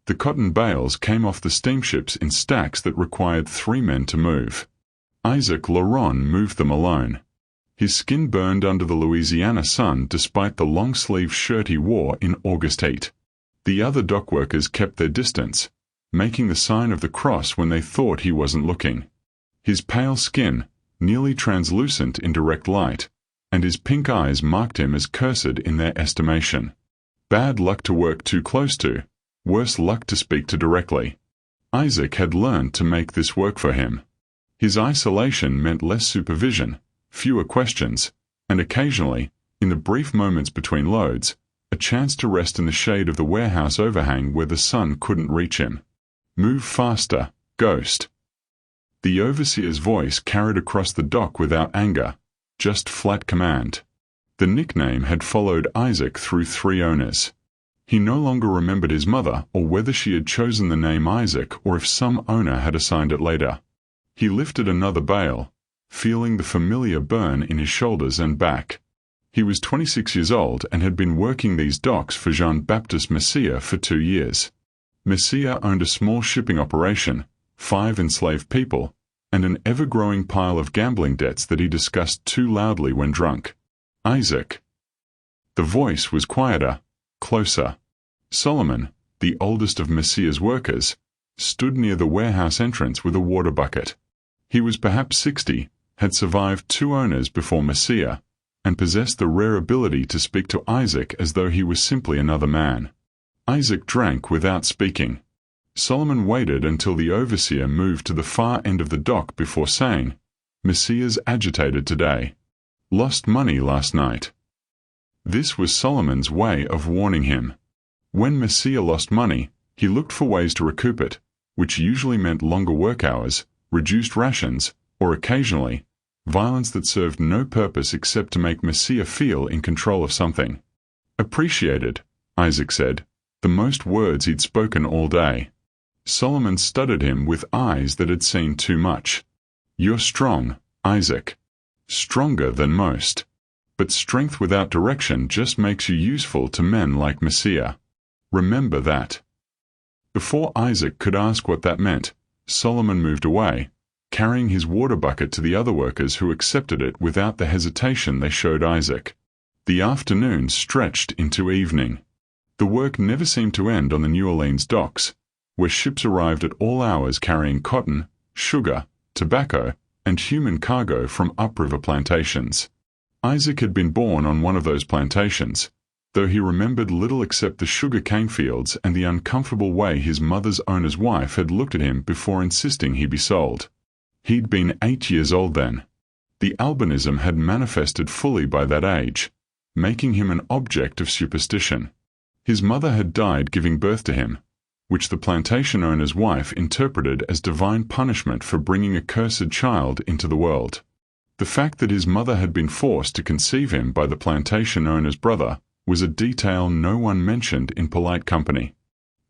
The cotton bales came off the steamships in stacks that required 3 men to move. Isaac Laurent moved them alone. His skin burned under the Louisiana sun despite the long-sleeved shirt he wore in August heat. The other dockworkers kept their distance, making the sign of the cross when they thought he wasn't looking. His pale skin, nearly translucent in direct light, and his pink eyes marked him as cursed in their estimation. Bad luck to work too close to, worse luck to speak to directly. Isaac had learned to make this work for him. His isolation meant less supervision, fewer questions, and occasionally, in the brief moments between loads, a chance to rest in the shade of the warehouse overhang where the sun couldn't reach him. "Move faster, Ghost." The overseer's voice carried across the dock without anger, just flat command. The nickname had followed Isaac through 3 owners. He no longer remembered his mother or whether she had chosen the name Isaac or if some owner had assigned it later. He lifted another bale, feeling the familiar burn in his shoulders and back. He was 26 years old and had been working these docks for Jean-Baptiste Messier for 2 years. Messier owned a small shipping operation, 5 enslaved people, and an ever-growing pile of gambling debts that he discussed too loudly when drunk. Isaac. The voice was quieter, closer. Solomon, the oldest of Messier's workers, stood near the warehouse entrance with a water bucket. He was perhaps 60, had survived 2 owners before Messier, and possessed the rare ability to speak to Isaac as though he was simply another man. Isaac drank without speaking. Solomon waited until the overseer moved to the far end of the dock before saying, "Messier's agitated today. Lost money last night." This was Solomon's way of warning him. When Messier lost money, he looked for ways to recoup it, which usually meant longer work hours, reduced rations, or occasionally, violence that served no purpose except to make Messier feel in control of something. "Appreciated," Isaac said, the most words he'd spoken all day. Solomon studied him with eyes that had seen too much. "You're strong, Isaac. Stronger than most. But strength without direction just makes you useful to men like Messier. Remember that." Before Isaac could ask what that meant, Solomon moved away, carrying his water bucket to the other workers who accepted it without the hesitation they showed Isaac. The afternoon stretched into evening. The work never seemed to end on the New Orleans docks, where ships arrived at all hours carrying cotton, sugar, tobacco, and human cargo from upriver plantations. Isaac had been born on one of those plantations, though he remembered little except the sugar cane fields and the uncomfortable way his mother's owner's wife had looked at him before insisting he be sold. He'd been 8 years old then. The albinism had manifested fully by that age, making him an object of superstition. His mother had died giving birth to him, which the plantation owner's wife interpreted as divine punishment for bringing a cursed child into the world. The fact that his mother had been forced to conceive him by the plantation owner's brother was a detail no one mentioned in polite company.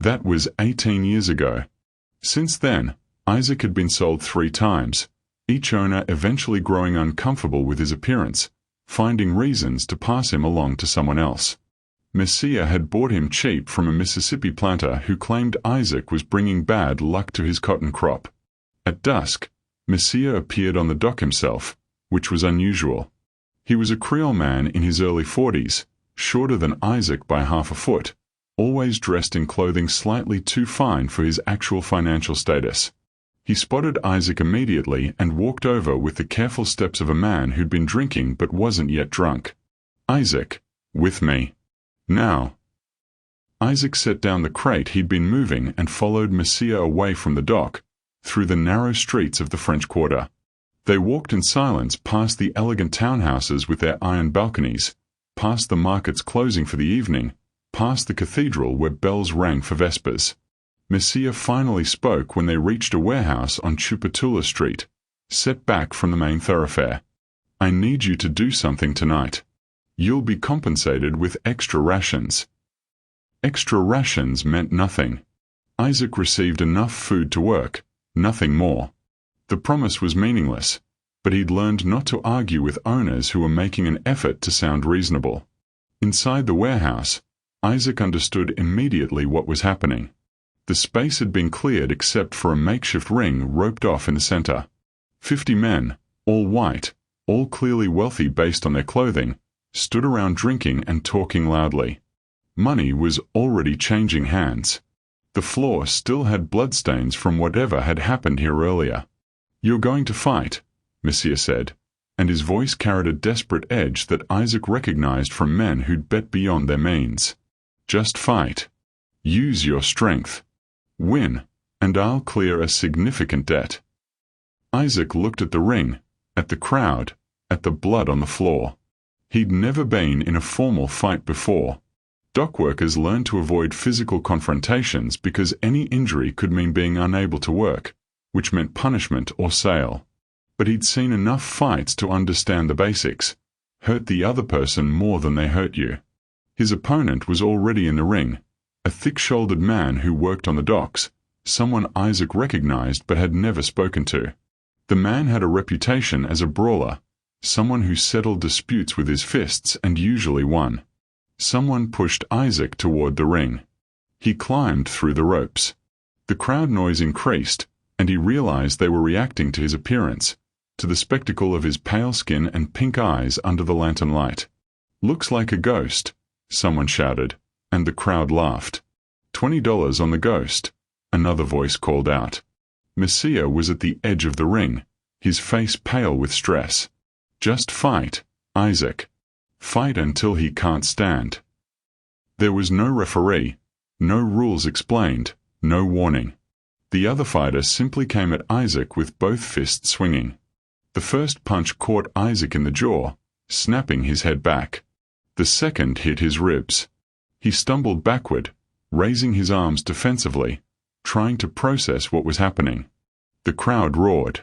That was 18 years ago. Since then, Isaac had been sold 3 times, each owner eventually growing uncomfortable with his appearance, finding reasons to pass him along to someone else. Messier had bought him cheap from a Mississippi planter who claimed Isaac was bringing bad luck to his cotton crop. At dusk, Messier appeared on the dock himself, which was unusual. He was a Creole man in his early 40s, shorter than Isaac by half a foot, always dressed in clothing slightly too fine for his actual financial status. He spotted Isaac immediately and walked over with the careful steps of a man who'd been drinking but wasn't yet drunk. "Isaac, with me. Now." Isaac set down the crate he'd been moving and followed Messier away from the dock, through the narrow streets of the French Quarter. They walked in silence past the elegant townhouses with their iron balconies, past the markets closing for the evening, past the cathedral where bells rang for vespers. Messier finally spoke when they reached a warehouse on Chupatula Street, set back from the main thoroughfare. "I need you to do something tonight. You'll be compensated with extra rations." Extra rations meant nothing. Isaac received enough food to work, nothing more. The promise was meaningless, but he'd learned not to argue with owners who were making an effort to sound reasonable. Inside the warehouse, Isaac understood immediately what was happening. The space had been cleared except for a makeshift ring roped off in the center. 50 men, all white, all clearly wealthy based on their clothing, stood around drinking and talking loudly. Money was already changing hands. The floor still had bloodstains from whatever had happened here earlier. "You're going to fight," Messiah said, and his voice carried a desperate edge that Isaac recognized from men who'd bet beyond their means. "Just fight. Use your strength. Win, and I'll clear a significant debt." Isaac looked at the ring, at the crowd, at the blood on the floor. He'd never been in a formal fight before. Dockworkers learned to avoid physical confrontations because any injury could mean being unable to work, which meant punishment or sale. But he'd seen enough fights to understand the basics. Hurt the other person more than they hurt you. His opponent was already in the ring, a thick-shouldered man who worked on the docks, someone Isaac recognized but had never spoken to. The man had a reputation as a brawler, someone who settled disputes with his fists and usually won. Someone pushed Isaac toward the ring. He climbed through the ropes. The crowd noise increased, and he realized they were reacting to his appearance, to the spectacle of his pale skin and pink eyes under the lantern light. "Looks like a ghost," someone shouted, and the crowd laughed. $20 on the ghost," another voice called out. Messiah was at the edge of the ring, his face pale with stress. "Just fight, Isaac. Fight until he can't stand." There was no referee, no rules explained, no warning. The other fighter simply came at Isaac with both fists swinging. The first punch caught Isaac in the jaw, snapping his head back. The second hit his ribs. He stumbled backward, raising his arms defensively, trying to process what was happening. The crowd roared.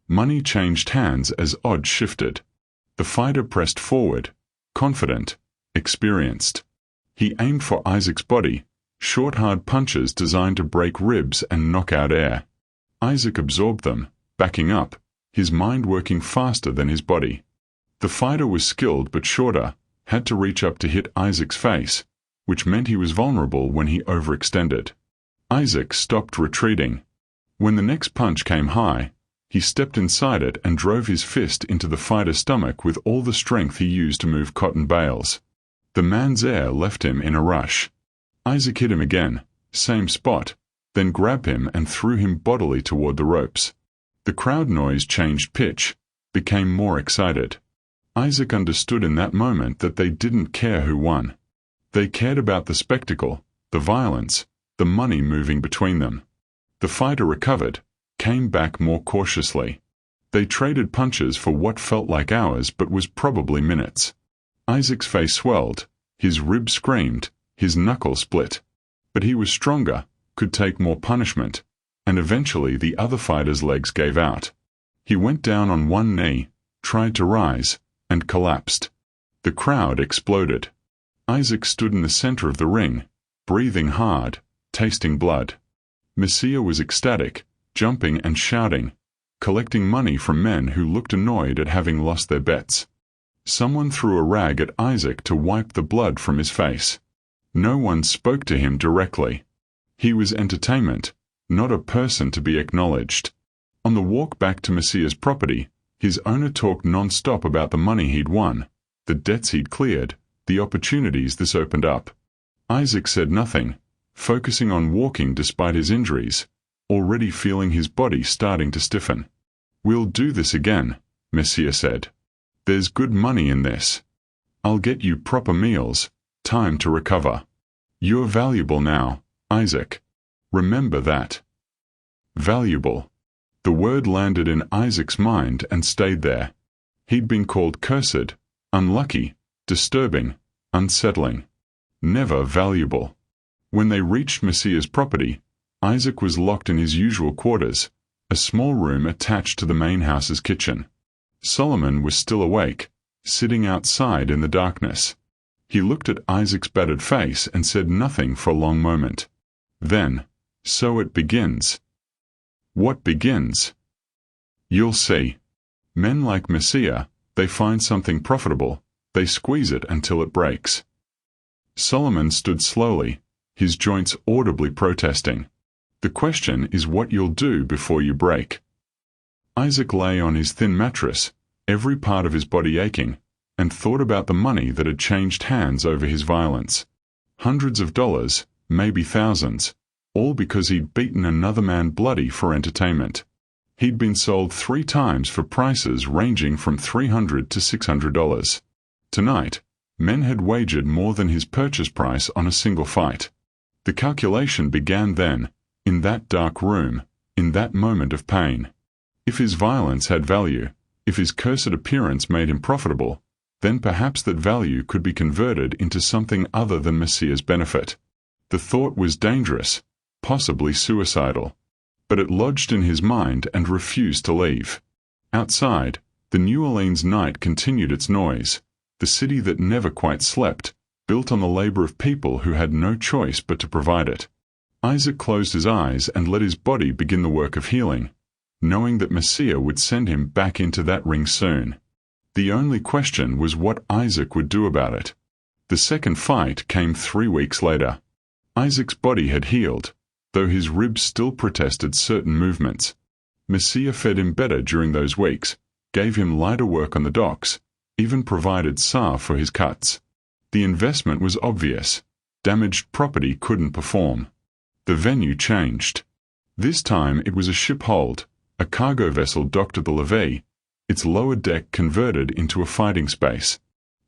Money changed hands as odds shifted. The fighter pressed forward, confident, experienced. He aimed for Isaac's body, short hard punches designed to break ribs and knock out air. Isaac absorbed them, backing up, his mind working faster than his body. The fighter was skilled but shorter, had to reach up to hit Isaac's face, which meant he was vulnerable when he overextended. Isaac stopped retreating. When the next punch came high, he stepped inside it and drove his fist into the fighter's stomach with all the strength he used to move cotton bales. The man's air left him in a rush. Isaac hit him again, same spot, then grabbed him and threw him bodily toward the ropes. The crowd noise changed pitch, became more excited. Isaac understood in that moment that they didn't care who won. They cared about the spectacle, the violence, the money moving between them. The fighter recovered, came back more cautiously. They traded punches for what felt like hours but was probably minutes. Isaac's face swelled, his ribs screamed, his knuckle split. But he was stronger, could take more punishment, and eventually the other fighter's legs gave out. He went down on one knee, tried to rise, and collapsed. The crowd exploded. Isaac stood in the center of the ring, breathing hard, tasting blood. Messiah was ecstatic, jumping and shouting, collecting money from men who looked annoyed at having lost their bets. Someone threw a rag at Isaac to wipe the blood from his face. No one spoke to him directly. He was entertainment, not a person to be acknowledged. On the walk back to Messiah's property, his owner talked non-stop about the money he'd won, the debts he'd cleared, the opportunities this opened up. Isaac said nothing, focusing on walking despite his injuries, already feeling his body starting to stiffen. "We'll do this again," Messiah said. "There's good money in this. I'll get you proper meals, time to recover. You're valuable now, Isaac. Remember that." Valuable. The word landed in Isaac's mind and stayed there. He'd been called cursed, unlucky, disturbing, unsettling. Never valuable. When they reached Messiah's property, Isaac was locked in his usual quarters, a small room attached to the main house's kitchen. Solomon was still awake, sitting outside in the darkness. He looked at Isaac's battered face and said nothing for a long moment. Then, "So it begins." "What begins?" "You'll see. Men like Messiah, they find something profitable, they squeeze it until it breaks." Solomon stood slowly, his joints audibly protesting. The question is what you'll do before you break. Isaac lay on his thin mattress, every part of his body aching, and thought about the money that had changed hands over his violence. Hundreds of dollars, maybe thousands, all because he'd beaten another man bloody for entertainment. He'd been sold 3 times for prices ranging from $300 to $600. Tonight, men had wagered more than his purchase price on a single fight. The calculation began then, in that dark room, in that moment of pain. If his violence had value, if his cursed appearance made him profitable, then perhaps that value could be converted into something other than Messiah's benefit. The thought was dangerous, possibly suicidal. But it lodged in his mind and refused to leave. Outside, the New Orleans night continued its noise, the city that never quite slept, built on the labor of people who had no choice but to provide it. Isaac closed his eyes and let his body begin the work of healing, knowing that Messiah would send him back into that ring soon. The only question was what Isaac would do about it. The second fight came 3 weeks later. Isaac's body had healed, though his ribs still protested certain movements. Messiah fed him better during those weeks, gave him lighter work on the docks, even provided salve for his cuts. The investment was obvious. Damaged property couldn't perform. The venue changed. This time it was a ship hold, a cargo vessel docked at the levee, its lower deck converted into a fighting space.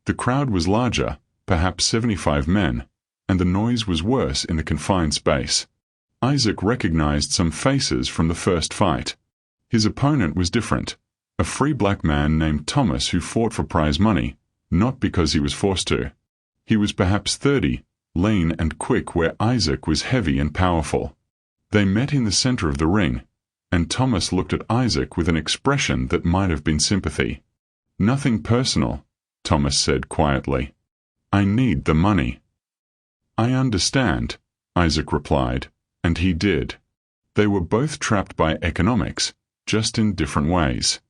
The crowd was larger, perhaps 75 men, and the noise was worse in the confined space. Isaac recognized some faces from the first fight. His opponent was different, a free black man named Thomas who fought for prize money, not because he was forced to. He was perhaps 30, lean and quick where Isaac was heavy and powerful. They met in the center of the ring, and Thomas looked at Isaac with an expression that might have been sympathy. "Nothing personal," Thomas said quietly. "I need the money." "I understand," Isaac replied. And he did. They were both trapped by economics, just in different ways.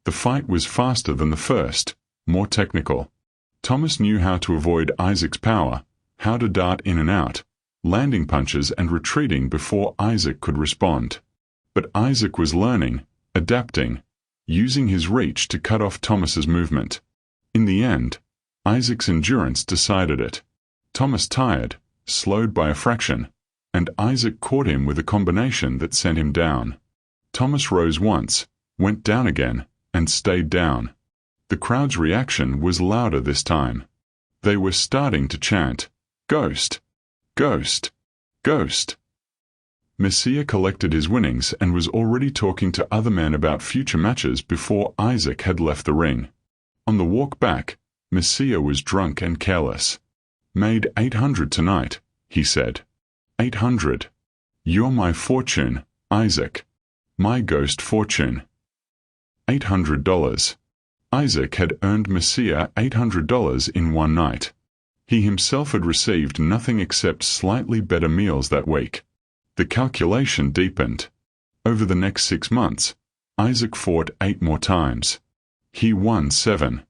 The fight was faster than the first, more technical. Thomas knew how to avoid Isaac's power, how to dart in and out, landing punches and retreating before Isaac could respond. But Isaac was learning, adapting, using his reach to cut off Thomas's movement. In the end, Isaac's endurance decided it. Thomas tired, slowed by a fraction, and Isaac caught him with a combination that sent him down. Thomas rose once, went down again, and stayed down. The crowd's reaction was louder this time. They were starting to chant, "Ghost! Ghost! Ghost!" Messiah collected his winnings and was already talking to other men about future matches before Isaac had left the ring. On the walk back, Messiah was drunk and careless. "Made 800 tonight," he said. 800. "You're my fortune, Isaac. My ghost fortune." $800. Isaac had earned Messiah $800 in one night. He himself had received nothing except slightly better meals that week. The calculation deepened. Over the next 6 months, Isaac fought 8 more times. He won 7.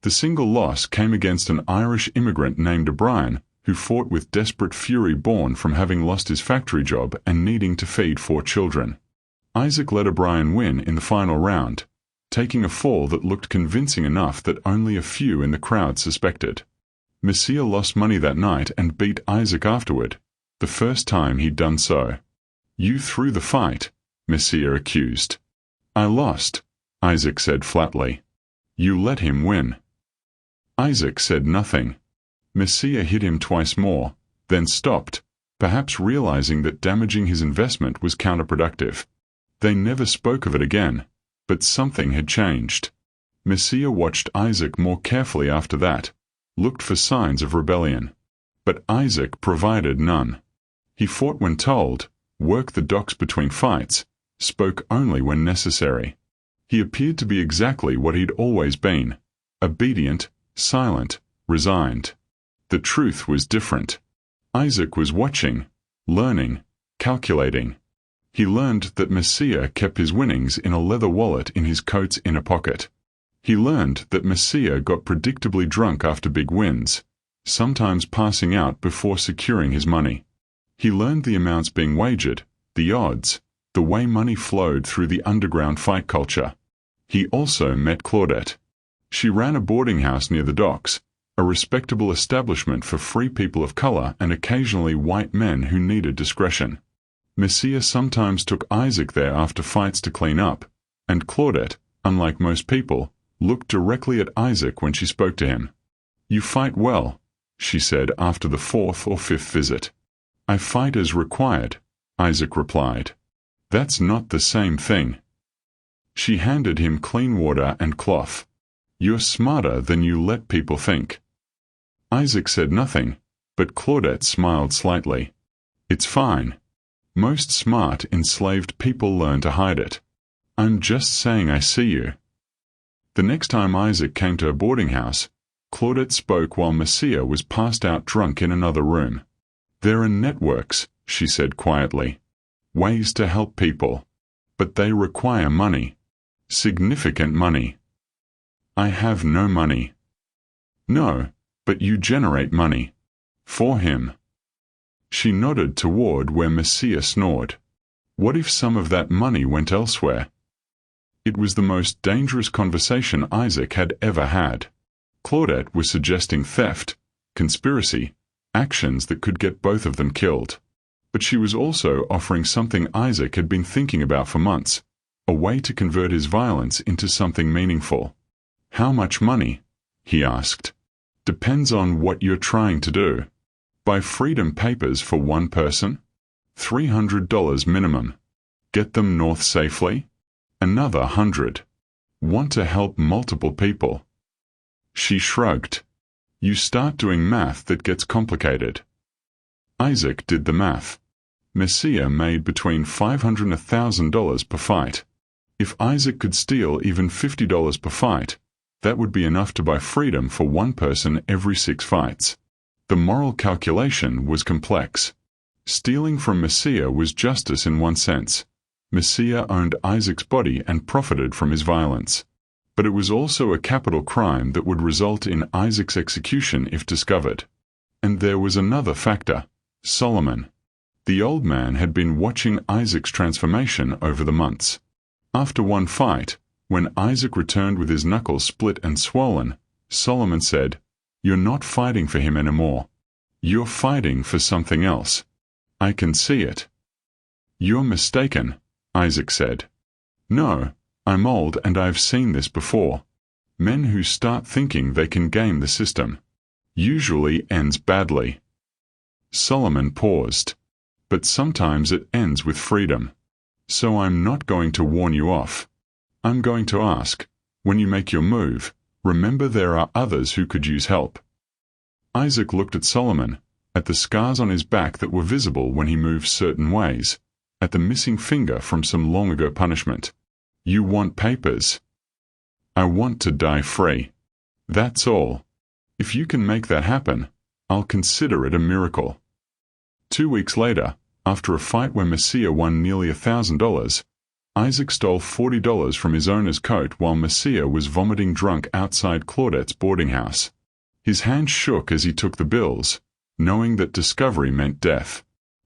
The single loss came against an Irish immigrant named O'Brien, who fought with desperate fury born from having lost his factory job and needing to feed 4 children. Isaac let O'Brien win in the final round, taking a fall that looked convincing enough that only a few in the crowd suspected. Messiah lost money that night and beat Isaac afterward, the first time he'd done so. "You threw the fight," Messiah accused. "I lost," Isaac said flatly. "You let him win." Isaac said nothing. Messiah hit him twice more, then stopped, perhaps realizing that damaging his investment was counterproductive. They never spoke of it again, but something had changed. Messiah watched Isaac more carefully after that, looked for signs of rebellion. But Isaac provided none. He fought when told, worked the docks between fights, spoke only when necessary. He appeared to be exactly what he'd always been, obedient, silent, resigned. The truth was different. Isaac was watching, learning, calculating. He learned that Messiah kept his winnings in a leather wallet in his coat's inner pocket. He learned that Messiah got predictably drunk after big wins, sometimes passing out before securing his money. He learned the amounts being wagered, the odds, the way money flowed through the underground fight culture. He also met Claudette. She ran a boarding house near the docks, a respectable establishment for free people of color and occasionally white men who needed discretion. Messiah sometimes took Isaac there after fights to clean up, and Claudette, unlike most people, looked directly at Isaac when she spoke to him. "You fight well," she said after the fourth or fifth visit. "I fight as required," Isaac replied. "That's not the same thing." She handed him clean water and cloth. "You're smarter than you let people think." Isaac said nothing, but Claudette smiled slightly. "It's fine. Most smart, enslaved people learn to hide it. I'm just saying I see you." The next time Isaac came to her boarding house, Claudette spoke while Messiah was passed out drunk in another room. "There are networks," she said quietly. "Ways to help people. But they require money. Significant money." "I have no money." "No, but you generate money. For him." She nodded toward where Messiah snored. What if some of that money went elsewhere? It was the most dangerous conversation Isaac had ever had. Claudette was suggesting theft, conspiracy, actions that could get both of them killed. But she was also offering something Isaac had been thinking about for months, a way to convert his violence into something meaningful. "How much money?" he asked. "Depends on what you're trying to do. Buy freedom papers for one person? $300 minimum. Get them north safely? Another $100. Want to help multiple people?" She shrugged. "You start doing math that gets complicated." Isaac did the math. Messiah made between $500 and $1,000 per fight. If Isaac could steal even $50 per fight, that would be enough to buy freedom for one person every 6 fights. The moral calculation was complex. Stealing from Messiah was justice in one sense. Messiah owned Isaac's body and profited from his violence. But it was also a capital crime that would result in Isaac's execution if discovered. And there was another factor: Solomon. The old man had been watching Isaac's transformation over the months. After one fight, when Isaac returned with his knuckles split and swollen, Solomon said, "You're not fighting for him anymore. You're fighting for something else. I can see it." "You're mistaken," Isaac said. "No, I'm old and I've seen this before. Men who start thinking they can game the system usually ends badly." Solomon paused. "But sometimes it ends with freedom. So I'm not going to warn you off. I'm going to ask, when you make your move, remember there are others who could use help." Isaac looked at Solomon, at the scars on his back that were visible when he moved certain ways, at the missing finger from some long-ago punishment. "You want papers?" "I want to die free. That's all. If you can make that happen, I'll consider it a miracle." 2 weeks later, after a fight where Messiah won nearly $1,000, Isaac stole $40 from his owner's coat while Messiah was vomiting drunk outside Claudette's boarding house. His hand shook as he took the bills, knowing that discovery meant death.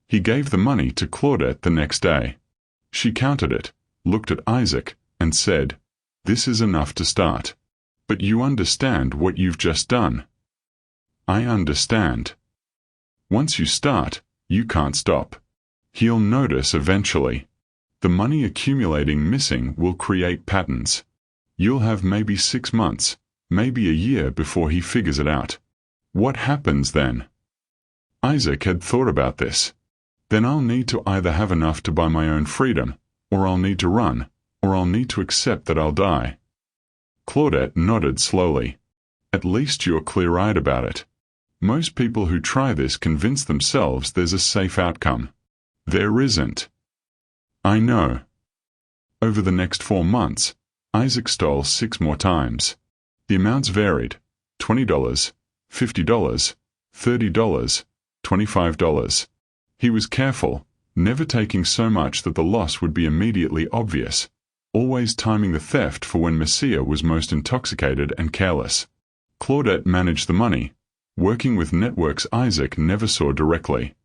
He gave the money to Claudette the next day. She counted it, looked at Isaac, and said, "This is enough to start. But you understand what you've just done." "I understand." "Once you start, you can't stop. He'll notice eventually. The money accumulating missing will create patterns. You'll have maybe 6 months, maybe a year before he figures it out. What happens then?" Isaac had thought about this. "Then I'll need to either have enough to buy my own freedom, or I'll need to run, or I'll need to accept that I'll die." Claudette nodded slowly. "At least you're clear-eyed about it. Most people who try this convince themselves there's a safe outcome. There isn't." "I know." Over the next 4 months, Isaac stole 6 more times. The amounts varied: $20, $50, $30, $25. He was careful, never taking so much that the loss would be immediately obvious, always timing the theft for when Messiah was most intoxicated and careless. Claudette managed the money, working with networks Isaac never saw directly.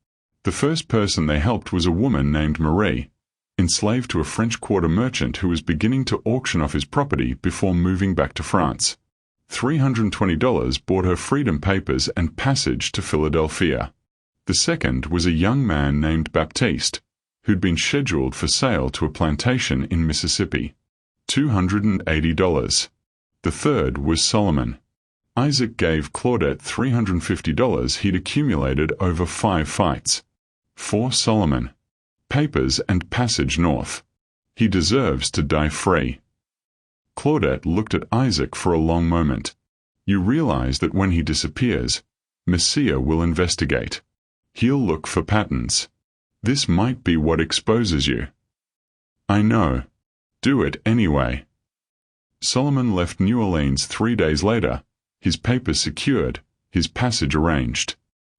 The first person they helped was a woman named Marie, enslaved to a French quarter merchant who was beginning to auction off his property before moving back to France. $320 bought her freedom papers and passage to Philadelphia. The second was a young man named Baptiste, who'd been scheduled for sale to a plantation in Mississippi. $280. The third was Solomon. Isaac gave Claudette $350 he'd accumulated over 5 fights. For Solomon. Papers and passage north. He deserves to die free. Claudette looked at Isaac for a long moment. You realize that when he disappears, Messiah will investigate. He'll look for patterns. This might be what exposes you. I know. Do it anyway. Solomon left New Orleans 3 days later, his papers secured, his passage arranged.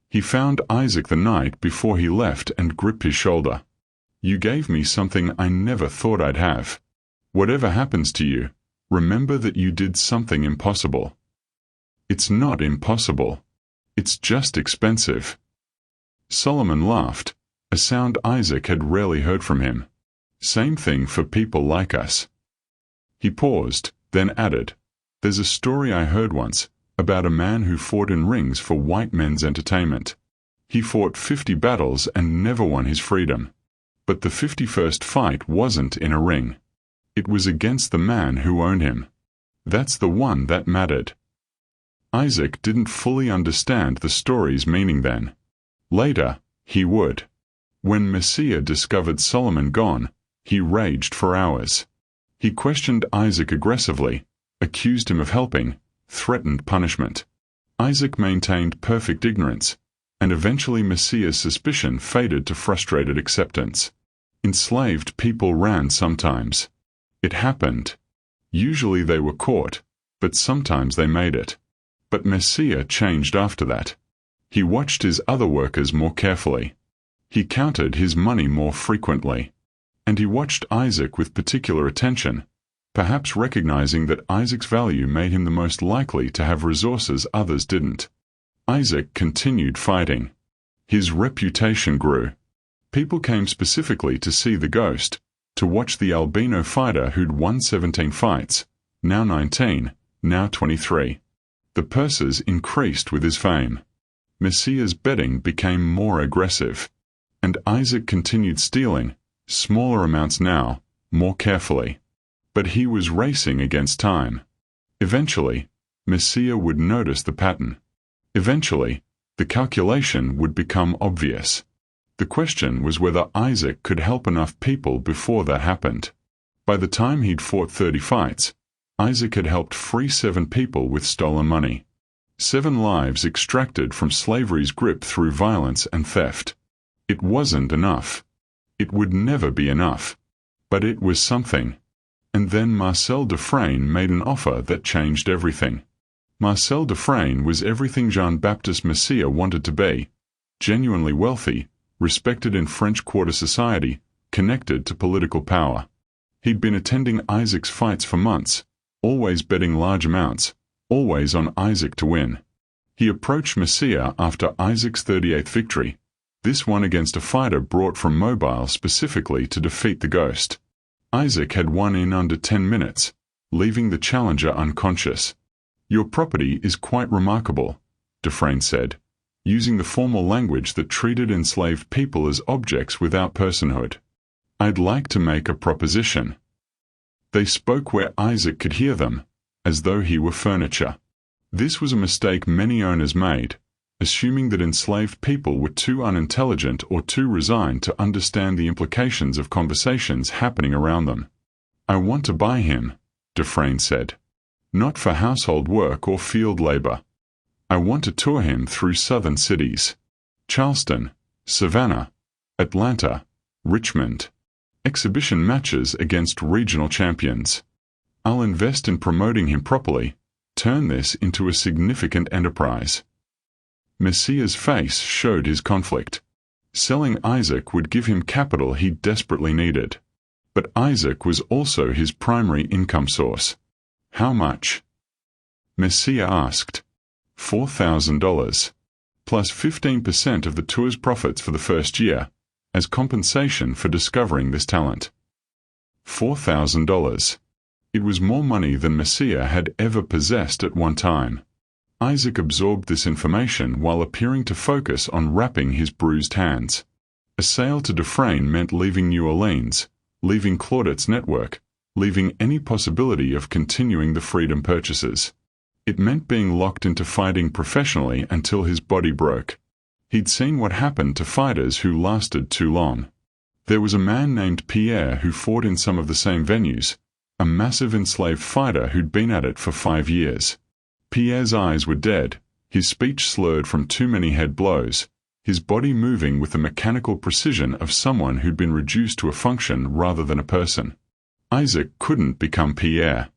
He found Isaac the night before he left and gripped his shoulder. You gave me something I never thought I'd have. Whatever happens to you, remember that you did something impossible. It's not impossible. It's just expensive. Solomon laughed, a sound Isaac had rarely heard from him. Same thing for people like us. He paused, then added, There's a story I heard once, about a man who fought in rings for white men's entertainment. He fought 50 battles and never won his freedom. But the 51st fight wasn't in a ring. It was against the man who owned him. That's the one that mattered. Isaac didn't fully understand the story's meaning then. Later, he would. When Messiah discovered Solomon gone, he raged for hours. He questioned Isaac aggressively, accused him of helping, threatened punishment. Isaac maintained perfect ignorance, and eventually Messiah's suspicion faded to frustrated acceptance. Enslaved people ran sometimes. It happened. Usually they were caught, but sometimes they made it. But Messiah changed after that. He watched his other workers more carefully. He counted his money more frequently. And he watched Isaac with particular attention, perhaps recognizing that Isaac's value made him the most likely to have resources others didn't. Isaac continued fighting. His reputation grew. People came specifically to see the ghost, to watch the albino fighter who'd won 17 fights, now 19, now 23. The purses increased with his fame. Messiah's betting became more aggressive. And Isaac continued stealing, smaller amounts now, more carefully. But he was racing against time. Eventually, Messiah would notice the pattern. Eventually, the calculation would become obvious. The question was whether Isaac could help enough people before that happened. By the time he'd fought 30 fights, Isaac had helped free 7 people with stolen money. 7 lives extracted from slavery's grip through violence and theft. It wasn't enough. It would never be enough. But it was something. And then Marcel Dufresne made an offer that changed everything. Marcel Dufresne was everything Jean-Baptiste Messiah wanted to be: genuinely wealthy, respected in French Quarter society, connected to political power. He'd been attending Isaac's fights for months, always betting large amounts, always on Isaac to win. He approached Messiah after Isaac's 38th victory, this one against a fighter brought from Mobile specifically to defeat the ghost. Isaac had won in under 10 minutes, leaving the challenger unconscious. Your property is quite remarkable, Dufresne said, using the formal language that treated enslaved people as objects without personhood. I'd like to make a proposition. They spoke where Isaac could hear them, as though he were furniture. This was a mistake many owners made, assuming that enslaved people were too unintelligent or too resigned to understand the implications of conversations happening around them. I want to buy him, Dufresne said. Not for household work or field labor. I want to tour him through southern cities. Charleston, Savannah, Atlanta, Richmond. Exhibition matches against regional champions. I'll invest in promoting him properly, turn this into a significant enterprise. Messiah's face showed his conflict. Selling Isaac would give him capital he desperately needed. But Isaac was also his primary income source. How much? Messiah asked. $4,000. plus 15% of the tour's profits for the first year, as compensation for discovering this talent. $4,000. It was more money than Messiah had ever possessed at one time. Isaac absorbed this information while appearing to focus on wrapping his bruised hands. A sale to Dufresne meant leaving New Orleans, leaving Claudette's network, leaving any possibility of continuing the freedom purchases. It meant being locked into fighting professionally until his body broke. He'd seen what happened to fighters who lasted too long. There was a man named Pierre who fought in some of the same venues, a massive enslaved fighter who'd been at it for 5 years. Pierre's eyes were dead, his speech slurred from too many head blows, his body moving with the mechanical precision of someone who'd been reduced to a function rather than a person. Isaac couldn't become Pierre.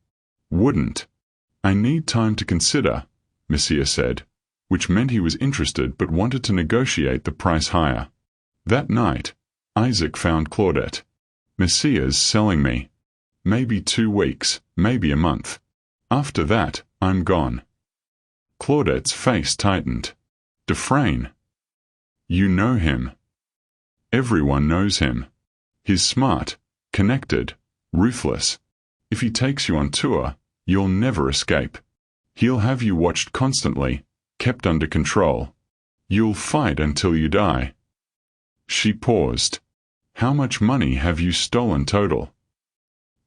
Wouldn't. "I need time to consider," Messiah said, which meant he was interested but wanted to negotiate the price higher. That night, Isaac found Claudette. "Messiah's selling me. Maybe 2 weeks, maybe a month. After that, I'm gone." Claudette's face tightened. "Dufresne. You know him." "Everyone knows him. He's smart, connected, ruthless. If he takes you on tour, you'll never escape. He'll have you watched constantly, kept under control. You'll fight until you die." She paused. "How much money have you stolen total?"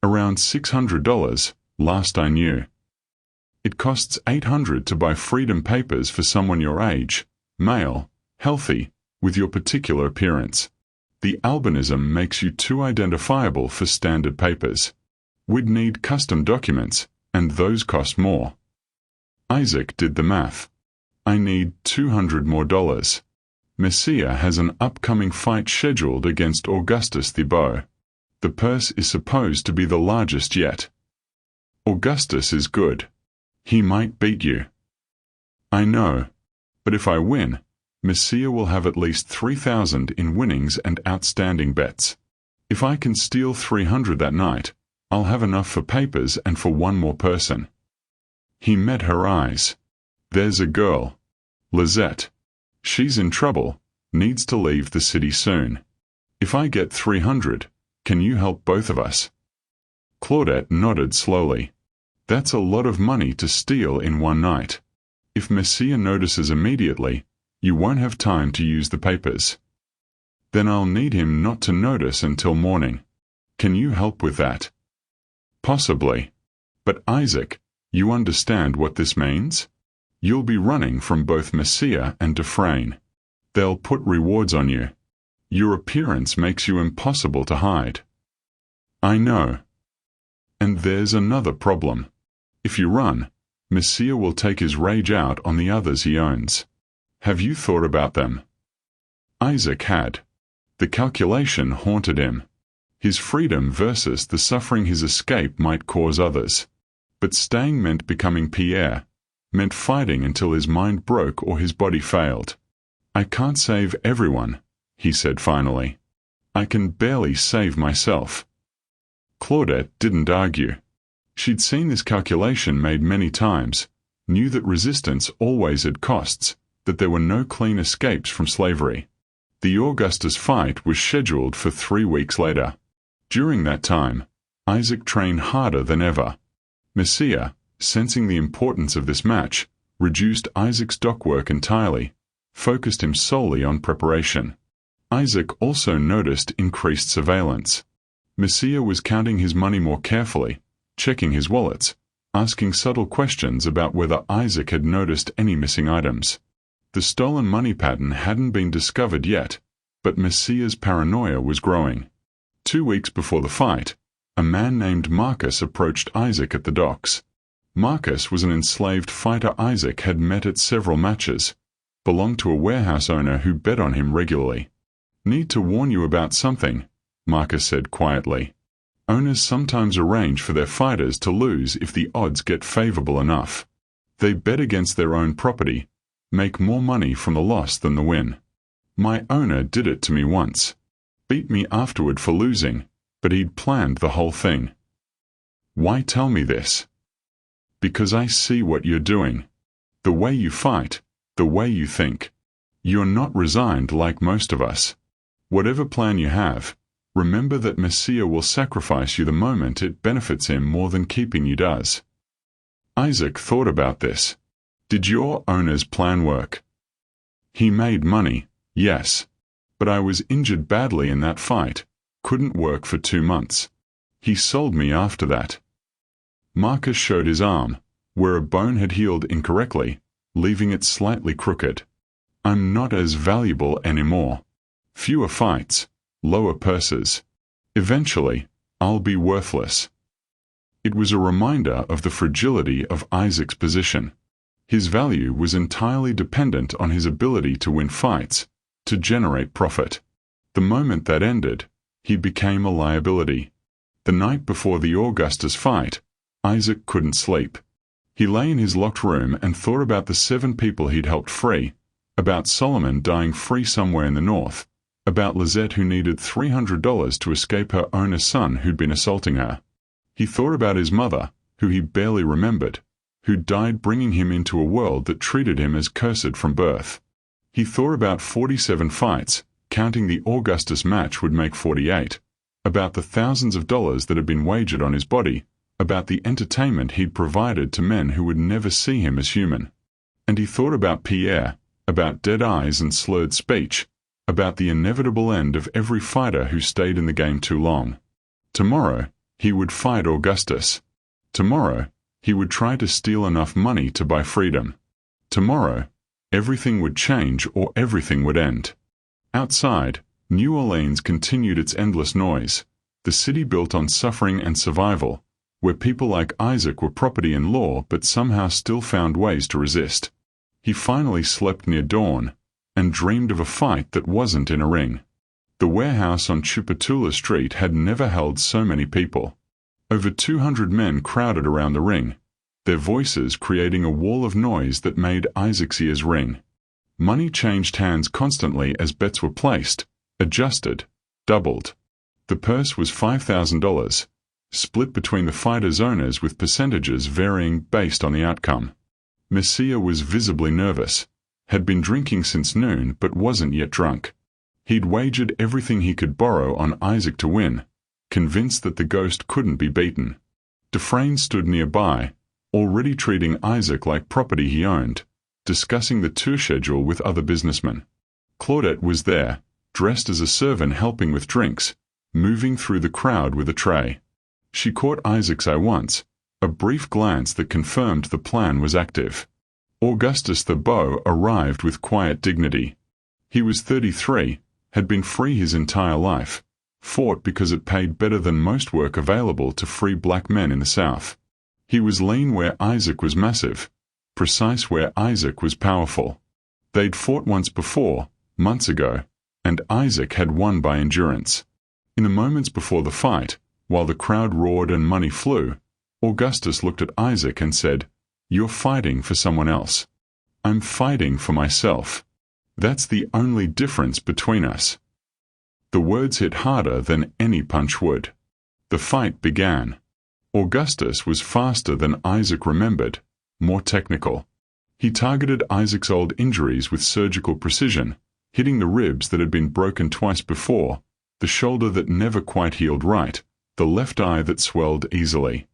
"Around $600, last I knew." "It costs $800 to buy freedom papers for someone your age, male, healthy, with your particular appearance. The albinism makes you too identifiable for standard papers. We'd need custom documents, and those cost more." Isaac did the math. "I need $200 more. Messiah has an upcoming fight scheduled against Augustus Thibault. The purse is supposed to be the largest yet. Augustus is good. He might beat you." "I know. But if I win, Messiah will have at least 3,000 in winnings and outstanding bets. If I can steal 300 that night, I'll have enough for papers and for one more person." He met her eyes. "There's a girl. Lizette. She's in trouble, needs to leave the city soon. If I get 300, can you help both of us?" Claudette nodded slowly. "That's a lot of money to steal in one night. If Messiah notices immediately, you won't have time to use the papers. Then I'll need him not to notice until morning. Can you help with that?" "Possibly. But Isaac, you understand what this means? You'll be running from both Messiah and Dufresne. They'll put rewards on you. Your appearance makes you impossible to hide." "I know. And there's another problem. If you run, Messiah will take his rage out on the others he owns. Have you thought about them?" Isaac had. The calculation haunted him. His freedom versus the suffering his escape might cause others. But staying meant becoming Pierre, meant fighting until his mind broke or his body failed. "I can't save everyone," he said finally. "I can barely save myself." Claudette didn't argue. She'd seen this calculation made many times, knew that resistance always had costs, that there were no clean escapes from slavery. The Augustus fight was scheduled for 3 weeks later. During that time, Isaac trained harder than ever. Messiah, sensing the importance of this match, reduced Isaac's dock work entirely, focused him solely on preparation. Isaac also noticed increased surveillance. Messiah was counting his money more carefully, checking his wallets, asking subtle questions about whether Isaac had noticed any missing items. The stolen money pattern hadn't been discovered yet, but Messiah's paranoia was growing. 2 weeks before the fight, a man named Marcus approached Isaac at the docks. Marcus was an enslaved fighter Isaac had met at several matches, belonged to a warehouse owner who bet on him regularly. "Need to warn you about something," Marcus said quietly. "Owners sometimes arrange for their fighters to lose if the odds get favorable enough. They bet against their own property, make more money from the loss than the win. My owner did it to me once. Beat me afterward for losing, but he'd planned the whole thing." "Why tell me this?" "Because I see what you're doing. The way you fight, the way you think. You're not resigned like most of us. Whatever plan you have, remember that Messiah will sacrifice you the moment it benefits him more than keeping you does. Isaac thought about this. Did your owner's plan work? He made money, yes. But I was injured badly in that fight, couldn't work for 2 months. He sold me after that. Marcus showed his arm, where a bone had healed incorrectly, leaving it slightly crooked. I'm not as valuable anymore. Fewer fights, lower purses. Eventually, I'll be worthless. It was a reminder of the fragility of Isaac's position. His value was entirely dependent on his ability to win fights, to generate profit. The moment that ended, he became a liability. The night before the Augustus fight, Isaac couldn't sleep. He lay in his locked room and thought about the 7 people he'd helped free, about Solomon dying free somewhere in the north, about Lizette who needed $300 to escape her owner's son who'd been assaulting her. He thought about his mother, who he barely remembered, who died bringing him into a world that treated him as cursed from birth. He thought about 47 fights, counting the Augustus match would make 48, about the thousands of dollars that had been wagered on his body, about the entertainment he'd provided to men who would never see him as human. And he thought about Pierre, about dead eyes and slurred speech, about the inevitable end of every fighter who stayed in the game too long. Tomorrow, he would fight Augustus. Tomorrow, he would try to steal enough money to buy freedom. Tomorrow, everything would change or everything would end. Outside, New Orleans continued its endless noise, the city built on suffering and survival, where people like Isaac were property in law but somehow still found ways to resist. He finally slept near dawn, and dreamed of a fight that wasn't in a ring. The warehouse on Chupatula Street had never held so many people. Over 200 men crowded around the ring, their voices creating a wall of noise that made Isaac's ears ring. Money changed hands constantly as bets were placed, adjusted, doubled. The purse was $5,000, split between the fighters' owners with percentages varying based on the outcome. Messiah was visibly nervous, had been drinking since noon but wasn't yet drunk. He'd wagered everything he could borrow on Isaac to win, convinced that the ghost couldn't be beaten. Dufresne stood nearby, already treating Isaac like property he owned, discussing the tour schedule with other businessmen. Claudette was there, dressed as a servant helping with drinks, moving through the crowd with a tray. She caught Isaac's eye once, a brief glance that confirmed the plan was active. Augustus the Beau arrived with quiet dignity. He was 33, had been free his entire life, fought because it paid better than most work available to free black men in the South. He was lean where Isaac was massive, precise where Isaac was powerful. They'd fought once before, months ago, and Isaac had won by endurance. In the moments before the fight, while the crowd roared and money flew, Augustus looked at Isaac and said, "You're fighting for someone else. I'm fighting for myself. That's the only difference between us." The words hit harder than any punch would. The fight began. Augustus was faster than Isaac remembered, more technical. He targeted Isaac's old injuries with surgical precision, hitting the ribs that had been broken twice before, the shoulder that never quite healed right, the left eye that swelled easily.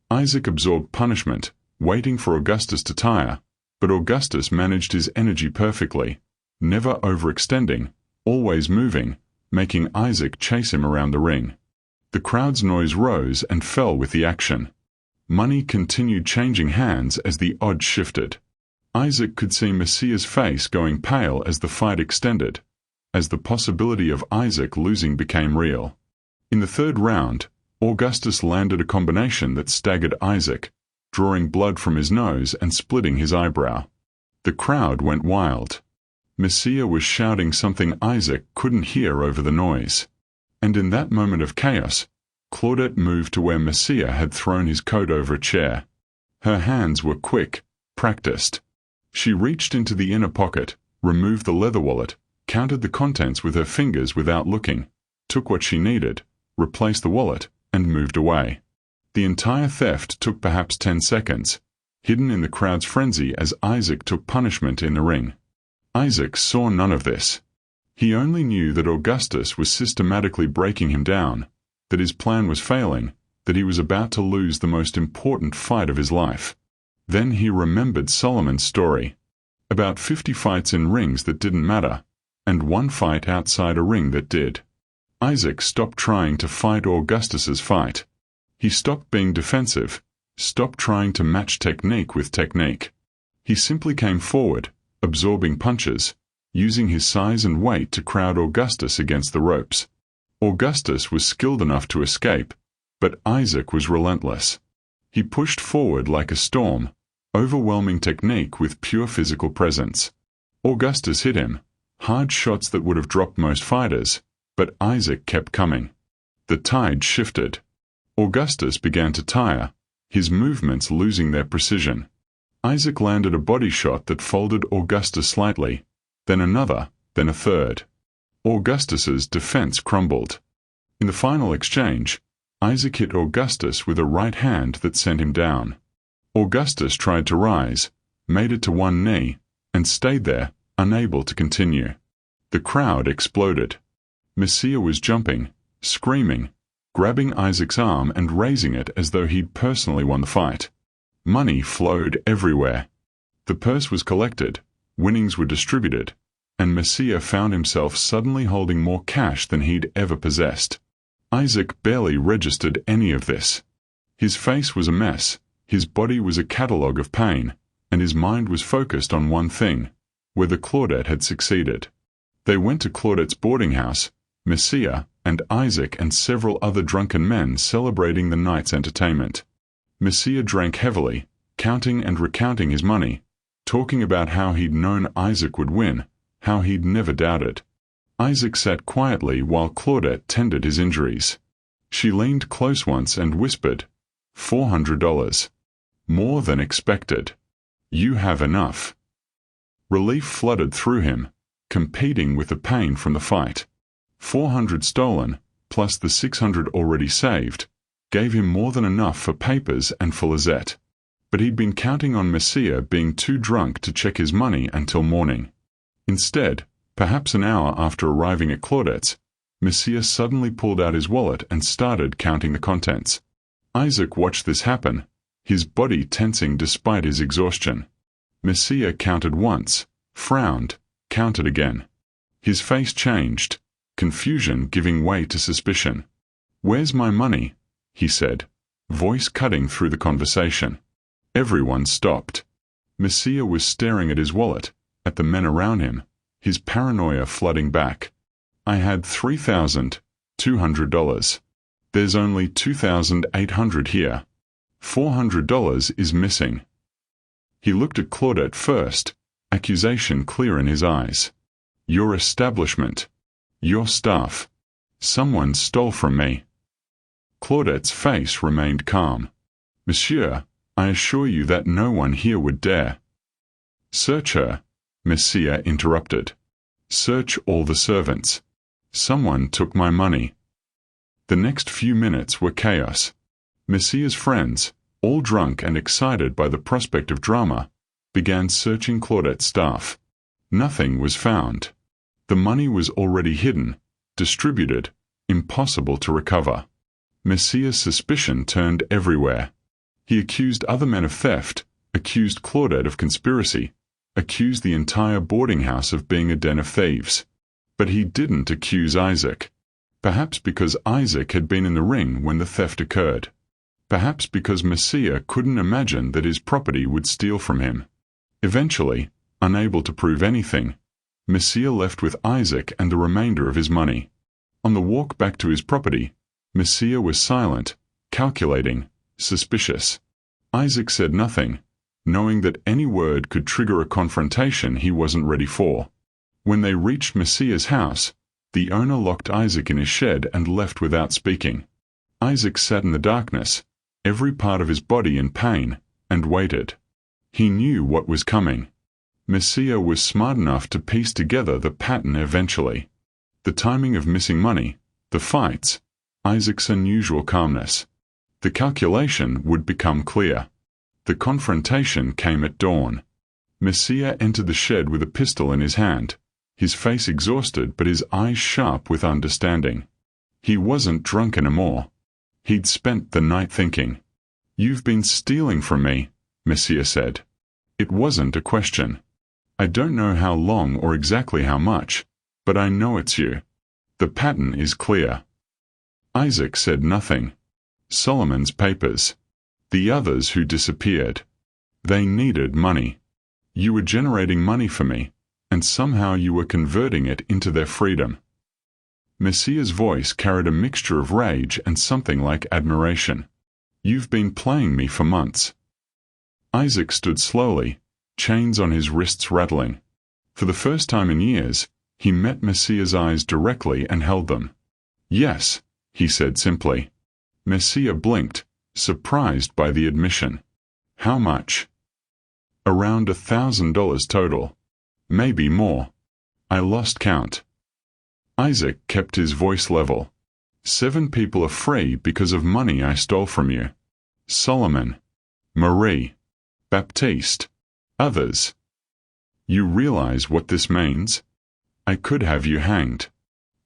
Isaac absorbed punishment, waiting for Augustus to tire, but Augustus managed his energy perfectly, never overextending, always moving, making Isaac chase him around the ring. The crowd's noise rose and fell with the action. Money continued changing hands as the odds shifted. Isaac could see Messiah's face going pale as the fight extended, as the possibility of Isaac losing became real. In the third round, Augustus landed a combination that staggered Isaac, drawing blood from his nose and splitting his eyebrow. The crowd went wild. Messiah was shouting something Isaac couldn't hear over the noise. And in that moment of chaos, Claudette moved to where Messiah had thrown his coat over a chair. Her hands were quick, practiced. She reached into the inner pocket, removed the leather wallet, counted the contents with her fingers without looking, took what she needed, replaced the wallet, and moved away. The entire theft took perhaps 10 seconds, hidden in the crowd's frenzy as Isaac took punishment in the ring. Isaac saw none of this. He only knew that Augustus was systematically breaking him down, that his plan was failing, that he was about to lose the most important fight of his life. Then he remembered Solomon's story. About 50 fights in rings that didn't matter, and one fight outside a ring that did. Isaac stopped trying to fight Augustus's fight. He stopped being defensive, stopped trying to match technique with technique. He simply came forward, absorbing punches, using his size and weight to crowd Augustus against the ropes. Augustus was skilled enough to escape, but Isaac was relentless. He pushed forward like a storm, overwhelming technique with pure physical presence. Augustus hit him, hard shots that would have dropped most fighters, but Isaac kept coming. The tide shifted. Augustus began to tire, his movements losing their precision. Isaac landed a body shot that folded Augustus slightly, then another, then a third. Augustus's defense crumbled. In the final exchange, Isaac hit Augustus with a right hand that sent him down. Augustus tried to rise, made it to one knee, and stayed there, unable to continue. The crowd exploded. Messiah was jumping, screaming, grabbing Isaac's arm and raising it as though he'd personally won the fight. Money flowed everywhere. The purse was collected, winnings were distributed, and Messiah found himself suddenly holding more cash than he'd ever possessed. Isaac barely registered any of this. His face was a mess, his body was a catalogue of pain, and his mind was focused on one thing, whether Claudette had succeeded. They went to Claudette's boarding house, Messiah and Isaac and several other drunken men celebrating the night's entertainment. Messiah drank heavily, counting and recounting his money, talking about how he'd known Isaac would win, how he'd never doubted. Isaac sat quietly while Claudette tended his injuries. She leaned close once and whispered, $400. More than expected. You have enough. Relief flooded through him, competing with the pain from the fight. 400 stolen, plus the 600 already saved, gave him more than enough for papers and for Lizette. But he'd been counting on Messiah being too drunk to check his money until morning. Instead, perhaps an hour after arriving at Claudette's, Messiah suddenly pulled out his wallet and started counting the contents. Isaac watched this happen, his body tensing despite his exhaustion. Messiah counted once, frowned, counted again. His face changed, confusion giving way to suspicion. "Where's my money?" he said, voice cutting through the conversation. Everyone stopped. Messiah was staring at his wallet, at the men around him, his paranoia flooding back. "I had $3,200. There's only $2,800 here. $400 is missing." He looked at Claudette first, accusation clear in his eyes. "Your establishment. Your staff. Someone stole from me." Claudette's face remained calm. "Monsieur, I assure you that no one here would dare." "Search her," Messiah interrupted. "Search all the servants. Someone took my money." The next few minutes were chaos. Messiah's friends, all drunk and excited by the prospect of drama, began searching Claudette's staff. Nothing was found. The money was already hidden, distributed, impossible to recover. Messiah's suspicion turned everywhere. He accused other men of theft, accused Claudette of conspiracy, accused the entire boarding house of being a den of thieves. But he didn't accuse Isaac. Perhaps because Isaac had been in the ring when the theft occurred. Perhaps because Messiah couldn't imagine that his property would steal from him. Eventually, unable to prove anything, Messiah left with Isaac and the remainder of his money. On the walk back to his property, Messiah was silent, calculating, suspicious. Isaac said nothing, knowing that any word could trigger a confrontation he wasn't ready for. When they reached Messiah's house, the owner locked Isaac in his shed and left without speaking. Isaac sat in the darkness, every part of his body in pain, and waited. He knew what was coming. Messiah was smart enough to piece together the pattern eventually. The timing of missing money, the fights, Isaac's unusual calmness. The calculation would become clear. The confrontation came at dawn. Messiah entered the shed with a pistol in his hand, his face exhausted but his eyes sharp with understanding. He wasn't drunk anymore. He'd spent the night thinking. "You've been stealing from me," Messiah said. It wasn't a question. "I don't know how long or exactly how much, but I know it's you. The pattern is clear." Isaac said nothing. Solomon's papers. The others who disappeared. They needed money. You were generating money for me, and somehow you were converting it into their freedom. Messiah's voice carried a mixture of rage and something like admiration. "You've been playing me for months." Isaac stood slowly, chains on his wrists rattling. For the first time in years, he met Messiah's eyes directly and held them. "Yes," he said simply. Messiah blinked, surprised by the admission. "How much?" "Around $1,000 total. Maybe more. I lost count." Isaac kept his voice level. "7 people are free because of money I stole from you. Solomon, Marie, Baptiste, others. You realize what this means? I could have you hanged.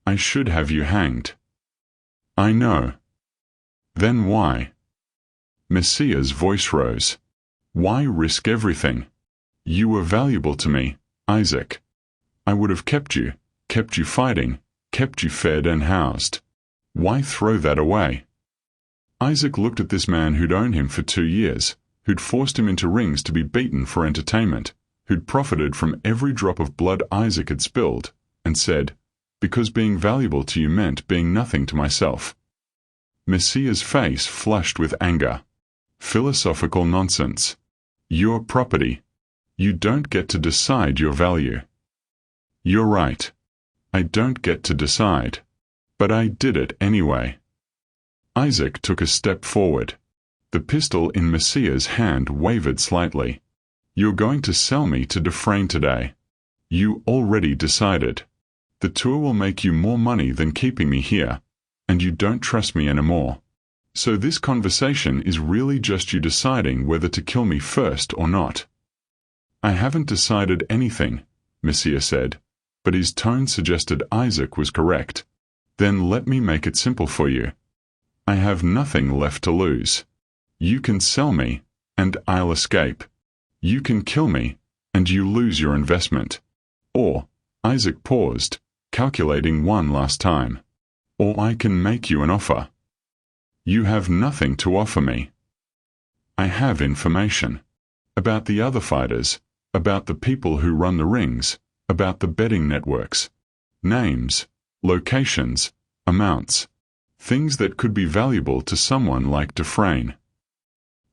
I should have you hanged." "I know." "Then why?" Messiah's voice rose. "Why risk everything? You were valuable to me, Isaac. I would have kept you fighting, kept you fed and housed. Why throw that away?" Isaac looked at this man who'd owned him for 2 years, who'd forced him into rings to be beaten for entertainment, who'd profited from every drop of blood Isaac had spilled, and said, "Because being valuable to you meant being nothing to myself." Messiah's face flushed with anger. "Philosophical nonsense. Your property. You don't get to decide your value." "You're right. I don't get to decide. But I did it anyway." Isaac took a step forward. The pistol in Messiah's hand wavered slightly. "You're going to sell me to Dufresne today. You already decided. The tour will make you more money than keeping me here, and you don't trust me anymore. So this conversation is really just you deciding whether to kill me first or not." "I haven't decided anything," Messiah said, but his tone suggested Isaac was correct. "Then let me make it simple for you. I have nothing left to lose. You can sell me, and I'll escape. You can kill me, and you lose your investment. Or," Isaac paused, calculating one last time, "or I can make you an offer." "You have nothing to offer me." "I have information. About the other fighters, about the people who run the rings, about the betting networks. Names, locations, amounts. Things that could be valuable to someone like Dufresne."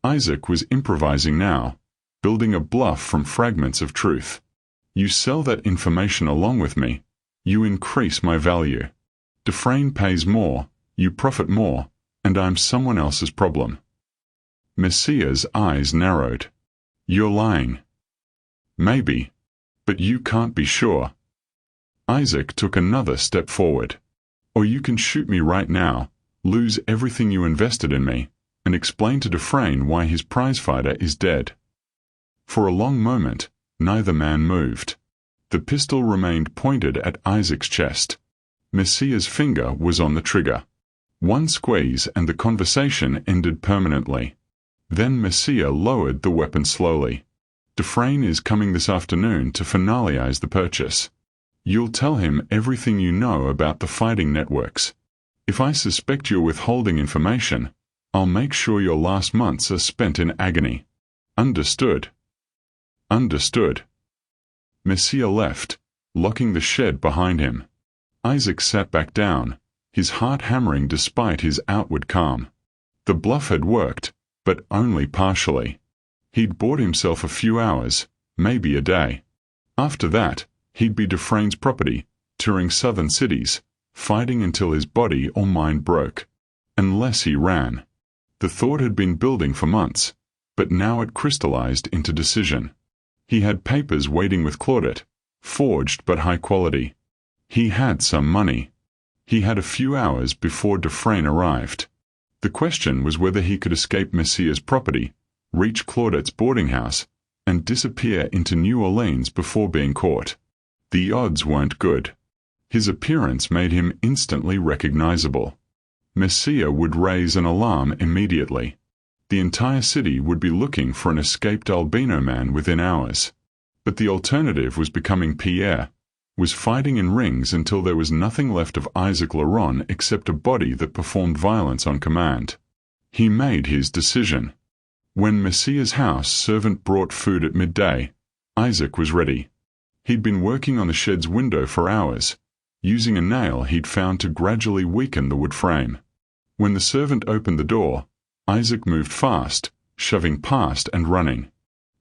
Isaac was improvising now, building a bluff from fragments of truth. "You sell that information along with me, you increase my value. Dufresne pays more, you profit more, and I'm someone else's problem." Messiah's eyes narrowed. "You're lying." "Maybe. But you can't be sure." Isaac took another step forward. "Or you can shoot me right now, lose everything you invested in me, and explain to Dufresne why his prizefighter is dead." For a long moment, neither man moved. The pistol remained pointed at Isaac's chest. Messiah's finger was on the trigger. One squeeze and the conversation ended permanently. Then Messiah lowered the weapon slowly. "Dufresne is coming this afternoon to finalize the purchase. You'll tell him everything you know about the fighting networks. If I suspect you're withholding information, I'll make sure your last months are spent in agony. Understood?" "Understood." Messiah left, locking the shed behind him. Isaac sat back down, his heart hammering despite his outward calm. The bluff had worked, but only partially. He'd bought himself a few hours, maybe a day. After that, he'd be Dufresne's property, touring southern cities, fighting until his body or mind broke. Unless he ran. The thought had been building for months, but now it crystallized into decision. He had papers waiting with Claudette, forged but high quality. He had some money. He had a few hours before Dufresne arrived. The question was whether he could escape Messiah's property, reach Claudette's boarding house, and disappear into New Orleans before being caught. The odds weren't good. His appearance made him instantly recognizable. Messiah would raise an alarm immediately. The entire city would be looking for an escaped albino man within hours. But the alternative was becoming Pierre, was fighting in rings until there was nothing left of Isaac Laurent except a body that performed violence on command. He made his decision. When Messiah's house servant brought food at midday, Isaac was ready. He'd been working on the shed's window for hours, using a nail he'd found to gradually weaken the wood frame. When the servant opened the door, Isaac moved fast, shoving past and running.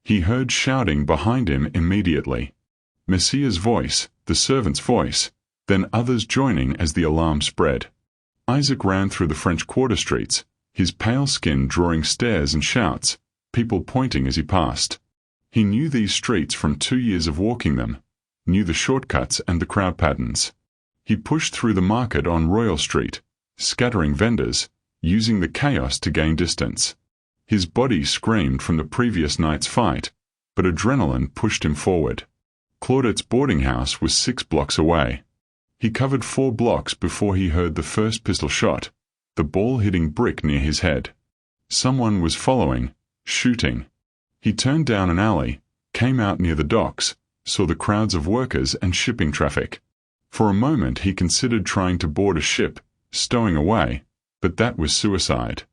He heard shouting behind him immediately. Messiah's voice, the servant's voice, then others joining as the alarm spread. Isaac ran through the French Quarter streets, his pale skin drawing stares and shouts, people pointing as he passed. He knew these streets from 2 years of walking them, knew the shortcuts and the crowd patterns. He pushed through the market on Royal Street, scattering vendors, using the chaos to gain distance. His body screamed from the previous night's fight, but adrenaline pushed him forward. Claudette's boarding house was 6 blocks away. He covered 4 blocks before he heard the first pistol shot, the ball hitting brick near his head. Someone was following, shooting. He turned down an alley, came out near the docks, saw the crowds of workers and shipping traffic. For a moment he considered trying to board a ship, stowing away, but that was suicide.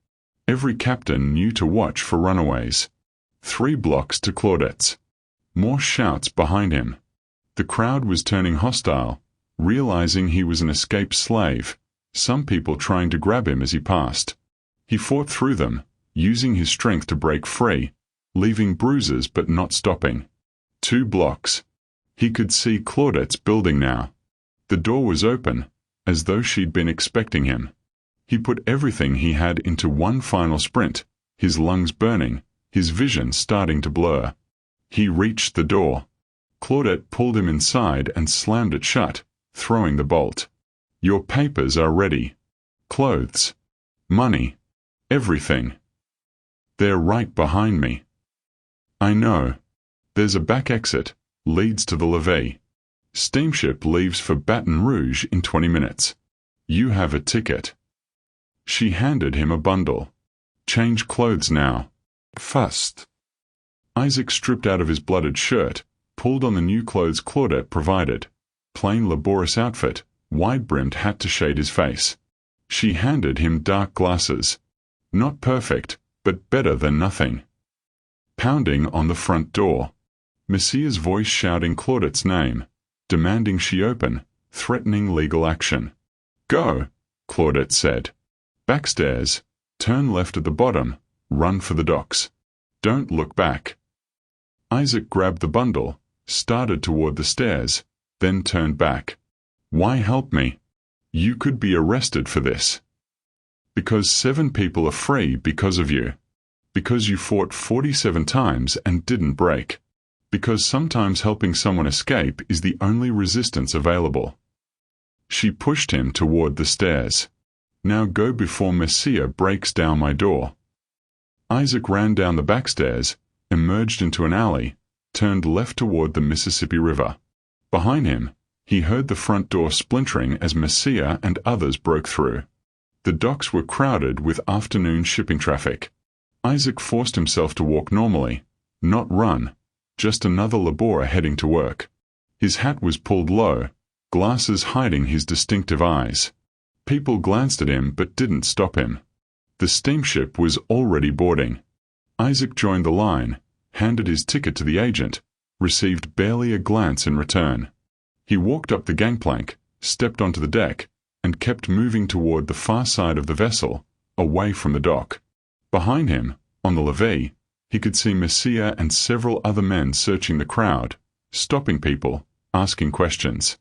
Every captain knew to watch for runaways. 3 blocks to Claudette's. More shouts behind him. The crowd was turning hostile, realizing he was an escaped slave, some people trying to grab him as he passed. He fought through them, using his strength to break free, leaving bruises but not stopping. 2 blocks. He could see Claudette's building now. The door was open, as though she'd been expecting him. He put everything he had into one final sprint, his lungs burning, his vision starting to blur. He reached the door. Claudette pulled him inside and slammed it shut, throwing the bolt. Your papers are ready. Clothes. Money. Everything. They're right behind me. I know. There's a back exit, leads to the levee. Steamship leaves for Baton Rouge in 20 minutes. You have a ticket. She handed him a bundle. Change clothes now. Fast. Isaac stripped out of his blooded shirt, pulled on the new clothes Claudette provided. Plain laborious outfit, wide-brimmed hat to shade his face. She handed him dark glasses. Not perfect, but better than nothing. Pounding on the front door. Messiah's voice shouting Claudette's name, demanding she open, threatening legal action. Go, Claudette said. Backstairs, turn left at the bottom, run for the docks. Don't look back. Isaac grabbed the bundle, started toward the stairs, then turned back. Why help me? You could be arrested for this. Because 7 people are free because of you. Because you fought 47 times and didn't break. Because sometimes helping someone escape is the only resistance available. She pushed him toward the stairs. Now go before Messiah breaks down my door. Isaac ran down the back stairs, emerged into an alley, turned left toward the Mississippi River. Behind him, he heard the front door splintering as Messiah and others broke through. The docks were crowded with afternoon shipping traffic. Isaac forced himself to walk normally, not run, just another laborer heading to work. His hat was pulled low, glasses hiding his distinctive eyes. People glanced at him but didn't stop him. The steamship was already boarding. Isaac joined the line, handed his ticket to the agent, received barely a glance in return. He walked up the gangplank, stepped onto the deck, and kept moving toward the far side of the vessel, away from the dock. Behind him, on the levee, he could see Messiah and several other men searching the crowd, stopping people, asking questions.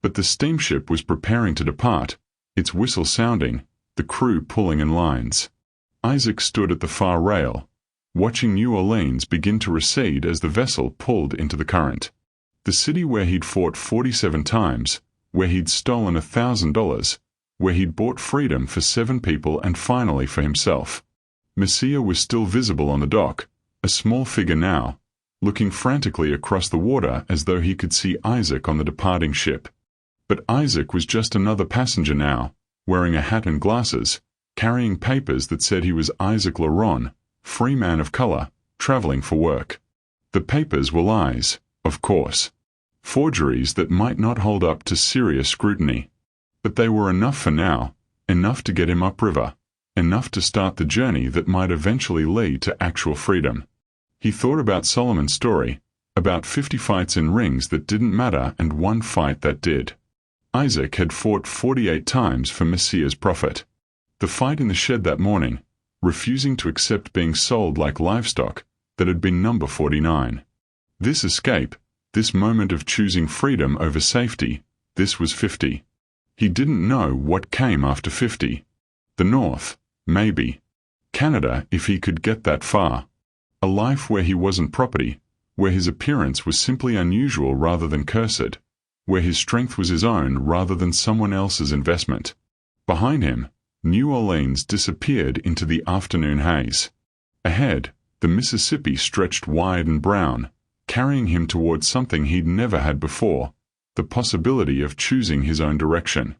But the steamship was preparing to depart, its whistle sounding, the crew pulling in lines. Isaac stood at the far rail, watching New Orleans begin to recede as the vessel pulled into the current. The city where he'd fought 47 times, where he'd stolen $1,000, where he'd bought freedom for 7 people and finally for himself. Messiah was still visible on the dock, a small figure now, looking frantically across the water as though he could see Isaac on the departing ship. But Isaac was just another passenger now, wearing a hat and glasses, carrying papers that said he was Isaac Laron, free man of color, traveling for work. The papers were lies, of course. Forgeries that might not hold up to serious scrutiny. But they were enough for now, enough to get him upriver, enough to start the journey that might eventually lead to actual freedom. He thought about Solomon's story, about 50 fights in rings that didn't matter and one fight that did. Isaac had fought 48 times for Messiah's profit. The fight in the shed that morning, refusing to accept being sold like livestock, that had been number 49. This escape, this moment of choosing freedom over safety, this was 50. He didn't know what came after 50. The North, maybe. Canada, if he could get that far. A life where he wasn't property, where his appearance was simply unusual rather than cursed, where his strength was his own rather than someone else's investment. Behind him, New Orleans disappeared into the afternoon haze. Ahead, the Mississippi stretched wide and brown, carrying him towards something he'd never had before, the possibility of choosing his own direction.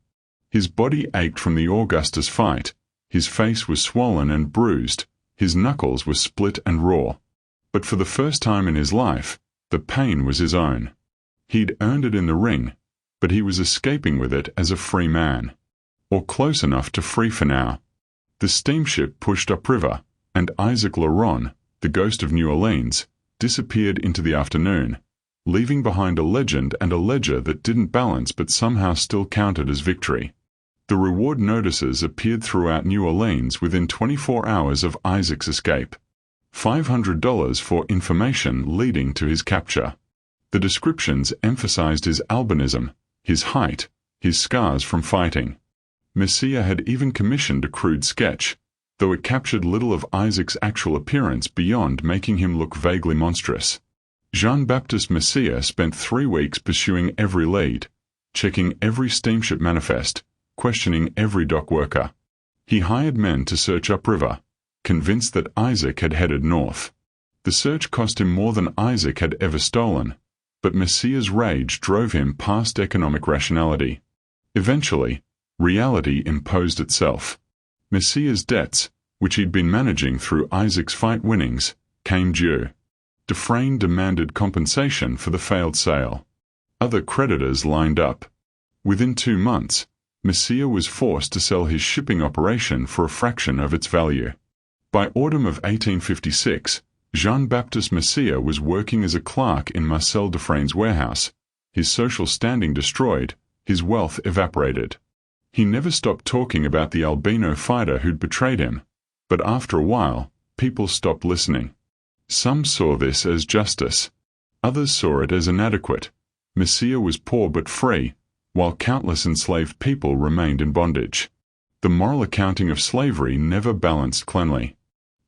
His body ached from the Augustus fight, his face was swollen and bruised, his knuckles were split and raw. But for the first time in his life, the pain was his own. He'd earned it in the ring, but he was escaping with it as a free man. Or close enough to free for now. The steamship pushed upriver, and Isaac Laron, the ghost of New Orleans, disappeared into the afternoon, leaving behind a legend and a ledger that didn't balance but somehow still counted as victory. The reward notices appeared throughout New Orleans within 24 hours of Isaac's escape. $500 for information leading to his capture. The descriptions emphasized his albinism, his height, his scars from fighting. Messiah had even commissioned a crude sketch, though it captured little of Isaac's actual appearance beyond making him look vaguely monstrous. Jean-Baptiste Messiah spent 3 weeks pursuing every lead, checking every steamship manifest, questioning every dock worker. He hired men to search upriver, convinced that Isaac had headed north. The search cost him more than Isaac had ever stolen, but Messiah's rage drove him past economic rationality. Eventually, reality imposed itself. Messiah's debts, which he'd been managing through Isaac's fight winnings, came due. Dufresne demanded compensation for the failed sale. Other creditors lined up. Within 2 months, Messiah was forced to sell his shipping operation for a fraction of its value. By autumn of 1856, Jean-Baptiste Messiah was working as a clerk in Marcel Dufresne's warehouse, his social standing destroyed, his wealth evaporated. He never stopped talking about the Albino fighter who'd betrayed him, but after a while, people stopped listening. Some saw this as justice. Others saw it as inadequate. Messiah was poor but free, while countless enslaved people remained in bondage. The moral accounting of slavery never balanced cleanly.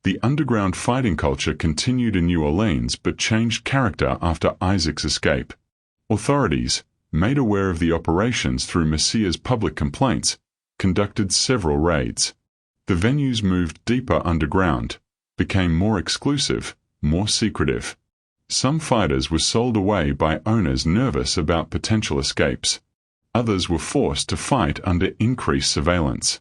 The underground fighting culture continued in New Orleans but changed character after Isaac's escape. Authorities, made aware of the operations through Messiah's public complaints, conducted several raids. The venues moved deeper underground, became more exclusive, more secretive. Some fighters were sold away by owners nervous about potential escapes. Others were forced to fight under increased surveillance.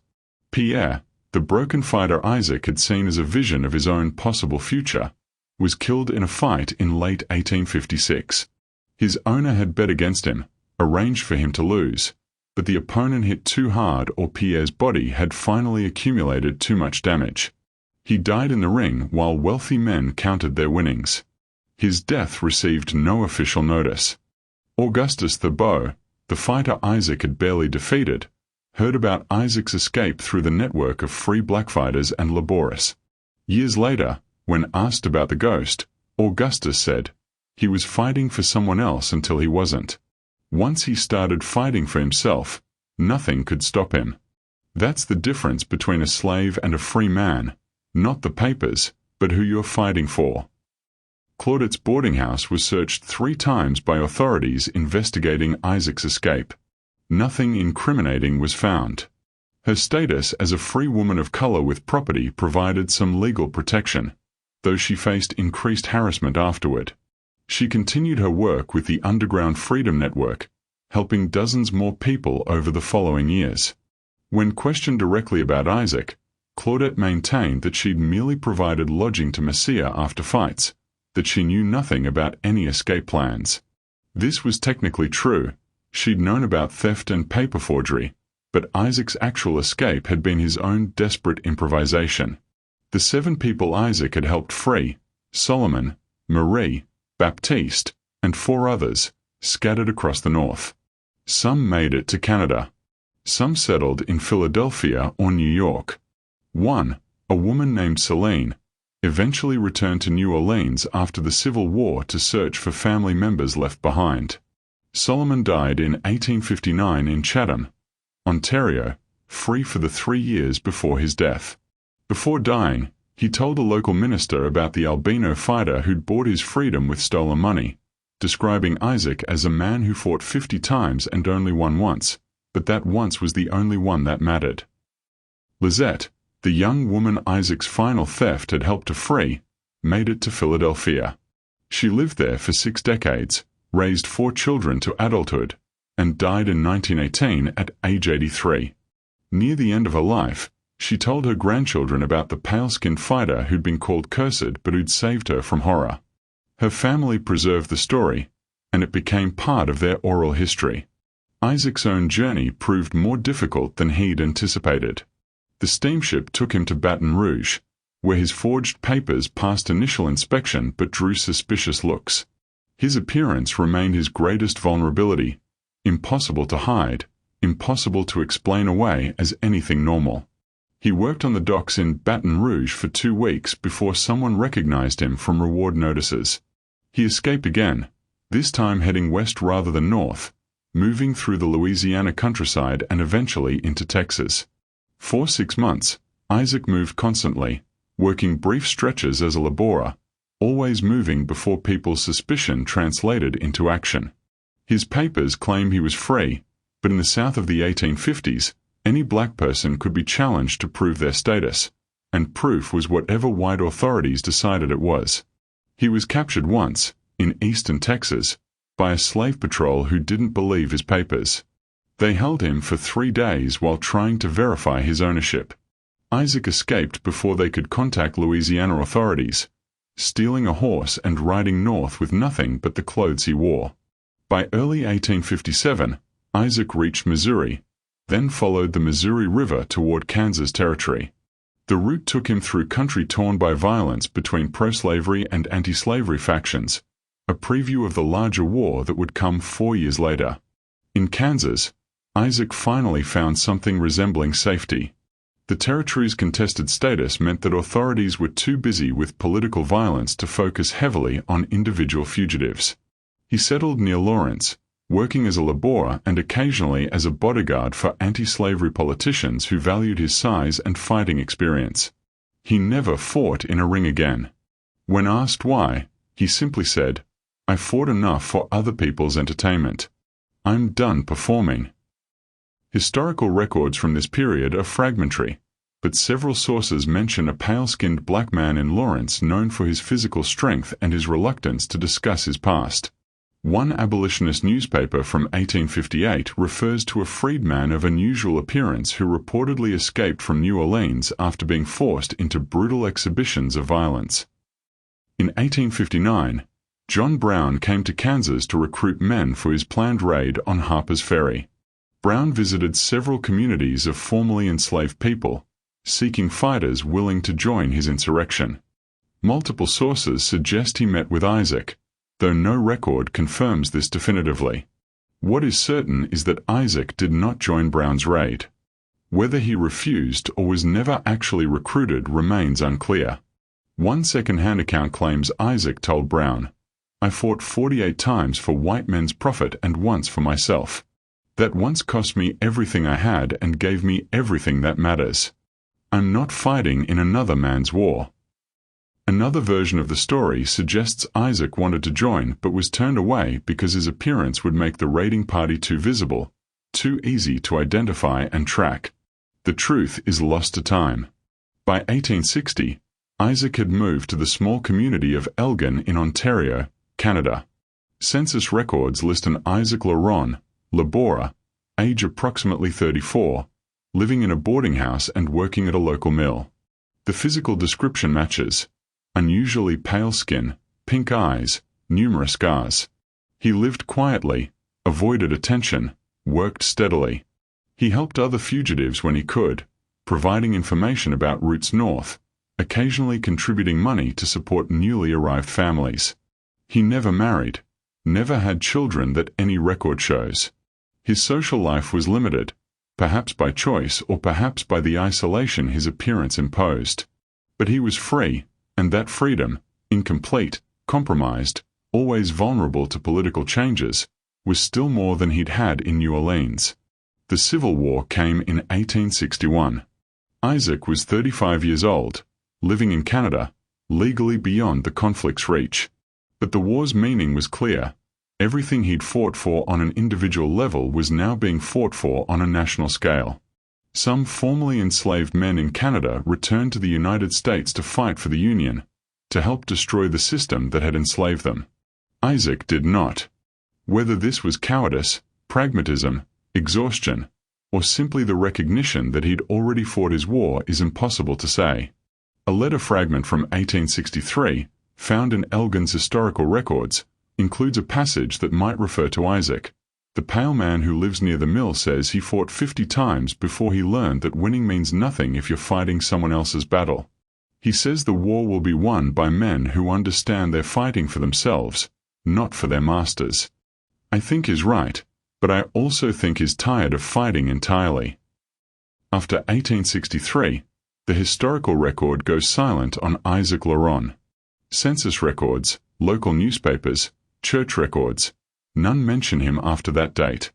Pierre, the broken fighter Isaac had seen as a vision of his own possible future, was killed in a fight in late 1856. His owner had bet against him, arranged for him to lose, but the opponent hit too hard or Pierre's body had finally accumulated too much damage. He died in the ring while wealthy men counted their winnings. His death received no official notice. Augustus Thebault, the fighter Isaac had barely defeated, heard about Isaac's escape through the network of free black fighters and laborists. Years later, when asked about the ghost, Augustus said, he was fighting for someone else until he wasn't. Once he started fighting for himself, nothing could stop him. That's the difference between a slave and a free man, not the papers, but who you're fighting for. Claudette's boarding house was searched 3 times by authorities investigating Isaac's escape. Nothing incriminating was found. Her status as a free woman of color with property provided some legal protection, though she faced increased harassment afterward. She continued her work with the Underground Freedom Network, helping dozens more people over the following years. When questioned directly about Isaac, Claudette maintained that she'd merely provided lodging to Messiah after fights, that she knew nothing about any escape plans. This was technically true. She'd known about theft and paper forgery, but Isaac's actual escape had been his own desperate improvisation. The 7 people Isaac had helped free, Solomon, Marie, Baptiste, and 4 others, scattered across the north. Some made it to Canada. Some settled in Philadelphia or New York. One, a woman named Celine, eventually returned to New Orleans after the Civil War to search for family members left behind. Solomon died in 1859 in Chatham, Ontario, free for the 3 years before his death. Before dying, he told a local minister about the Albino fighter who'd bought his freedom with stolen money, describing Isaac as a man who fought 50 times and only won once, but that once was the only one that mattered. Lizette, the young woman Isaac's final theft had helped to free, made it to Philadelphia. She lived there for 6 decades, raised 4 children to adulthood, and died in 1918 at age 83. Near the end of her life, she told her grandchildren about the pale-skinned fighter who'd been called cursed but who'd saved her from horror. Her family preserved the story, and it became part of their oral history. Isaac's own journey proved more difficult than he'd anticipated. The steamship took him to Baton Rouge, where his forged papers passed initial inspection but drew suspicious looks. His appearance remained his greatest vulnerability, impossible to hide, impossible to explain away as anything normal. He worked on the docks in Baton Rouge for 2 weeks before someone recognized him from reward notices. He escaped again, this time heading west rather than north, moving through the Louisiana countryside and eventually into Texas. For 6 months, Isaac moved constantly, working brief stretches as a laborer, always moving before people's suspicion translated into action. His papers claim he was free, but in the South of the 1850s, any black person could be challenged to prove their status, and proof was whatever white authorities decided it was. He was captured once, in eastern Texas, by a slave patrol who didn't believe his papers. They held him for 3 days while trying to verify his ownership. Isaac escaped before they could contact Louisiana authorities, stealing a horse and riding north with nothing but the clothes he wore. By early 1857, Isaac reached Missouri, then followed the Missouri River toward Kansas Territory. The route took him through country torn by violence between pro-slavery and anti-slavery factions, a preview of the larger war that would come 4 years later. In Kansas, Isaac finally found something resembling safety. The territory's contested status meant that authorities were too busy with political violence to focus heavily on individual fugitives. He settled near Lawrence, working as a laborer and occasionally as a bodyguard for anti-slavery politicians who valued his size and fighting experience. He never fought in a ring again. When asked why, he simply said, "I fought enough for other people's entertainment. I'm done performing." Historical records from this period are fragmentary, but several sources mention a pale-skinned black man in Lawrence known for his physical strength and his reluctance to discuss his past. One abolitionist newspaper from 1858 refers to a freedman of unusual appearance who reportedly escaped from New Orleans after being forced into brutal exhibitions of violence. In 1859, John Brown came to Kansas to recruit men for his planned raid on Harper's Ferry. Brown visited several communities of formerly enslaved people, seeking fighters willing to join his insurrection. Multiple sources suggest he met with Isaac, though no record confirms this definitively. What is certain is that Isaac did not join Brown's raid. Whether he refused or was never actually recruited remains unclear. One second-hand account claims Isaac told Brown, "I fought 48 times for white men's profit and once for myself. That once cost me everything I had and gave me everything that matters. I'm not fighting in another man's war." Another version of the story suggests Isaac wanted to join but was turned away because his appearance would make the raiding party too visible, too easy to identify and track. The truth is lost to time. By 1860, Isaac had moved to the small community of Elgin in Ontario, Canada. Census records list an Isaac Laurent, laborer, age approximately 34, living in a boarding house and working at a local mill. The physical description matches: unusually pale skin, pink eyes, numerous scars. He lived quietly, avoided attention, worked steadily. He helped other fugitives when he could, providing information about routes north, occasionally contributing money to support newly arrived families. He never married, never had children that any record shows. His social life was limited, perhaps by choice or perhaps by the isolation his appearance imposed. But he was free, and that freedom, incomplete, compromised, always vulnerable to political changes, was still more than he'd had in New Orleans. The Civil War came in 1861. Isaac was 35 years old, living in Canada, legally beyond the conflict's reach. But the war's meaning was clear. Everything he'd fought for on an individual level was now being fought for on a national scale. Some formerly enslaved men in Canada returned to the United States to fight for the Union, to help destroy the system that had enslaved them. Isaac did not. Whether this was cowardice, pragmatism, exhaustion, or simply the recognition that he'd already fought his war is impossible to say. A letter fragment from 1863, found in Elgin's historical records, includes a passage that might refer to Isaac. The pale man who lives near the mill says he fought 50 times before he learned that winning means nothing if you're fighting someone else's battle. He says the war will be won by men who understand they're fighting for themselves, not for their masters. I think he's right, but I also think he's tired of fighting entirely. After 1863, the historical record goes silent on Isaac Laurent. Census records, local newspapers, church records, none mention him after that date.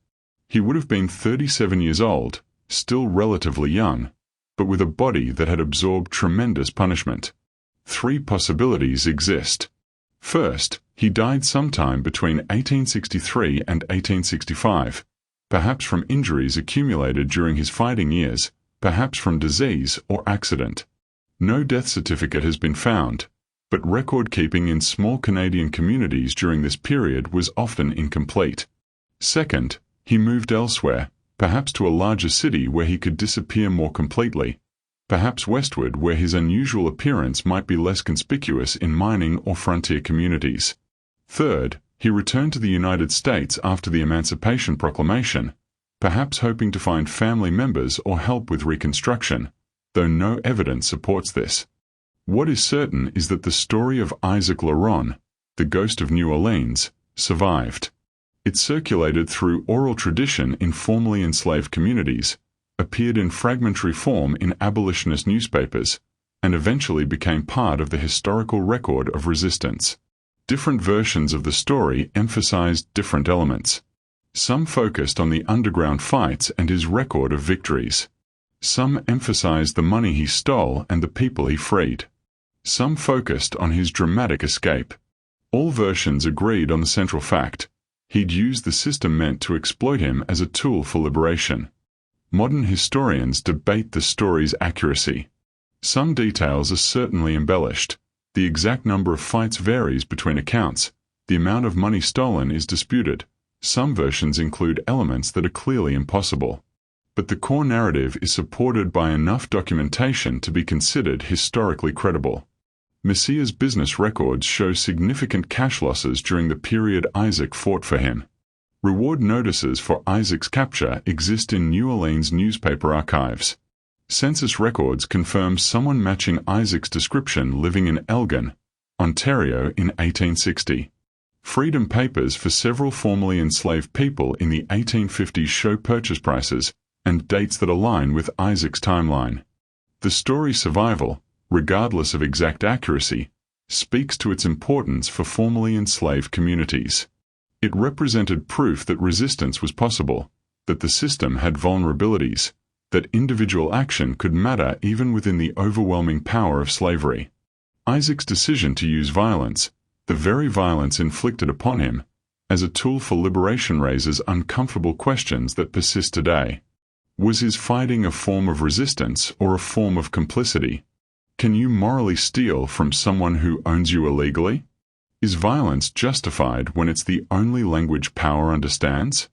He would have been 37 years old, still relatively young, but with a body that had absorbed tremendous punishment. 3 possibilities exist. First, he died sometime between 1863 and 1865, perhaps from injuries accumulated during his fighting years, perhaps from disease or accident. No death certificate has been found, but record-keeping in small Canadian communities during this period was often incomplete. Second, he moved elsewhere, perhaps to a larger city where he could disappear more completely, perhaps westward where his unusual appearance might be less conspicuous in mining or frontier communities. Third, he returned to the United States after the Emancipation Proclamation, perhaps hoping to find family members or help with Reconstruction, though no evidence supports this. What is certain is that the story of Isaac Laurent, the ghost of New Orleans, survived. It circulated through oral tradition in formerly enslaved communities, appeared in fragmentary form in abolitionist newspapers, and eventually became part of the historical record of resistance. Different versions of the story emphasized different elements. Some focused on the underground fights and his record of victories. Some emphasized the money he stole and the people he freed. Some focused on his dramatic escape. All versions agreed on the central fact: he'd used the system meant to exploit him as a tool for liberation. Modern historians debate the story's accuracy. Some details are certainly embellished. The exact number of fights varies between accounts. The amount of money stolen is disputed. Some versions include elements that are clearly impossible. But the core narrative is supported by enough documentation to be considered historically credible. Messiah's business records show significant cash losses during the period Isaac fought for him. Reward notices for Isaac's capture exist in New Orleans newspaper archives. Census records confirm someone matching Isaac's description living in Elgin, Ontario in 1860. Freedom papers for several formerly enslaved people in the 1850s show purchase prices and dates that align with Isaac's timeline. The story's survival, regardless of exact accuracy, speaks to its importance for formerly enslaved communities. It represented proof that resistance was possible, that the system had vulnerabilities, that individual action could matter even within the overwhelming power of slavery. Isaac's decision to use violence, the very violence inflicted upon him, as a tool for liberation raises uncomfortable questions that persist today. Was his fighting a form of resistance or a form of complicity? Can you morally steal from someone who owns you illegally? Is violence justified when it's the only language power understands?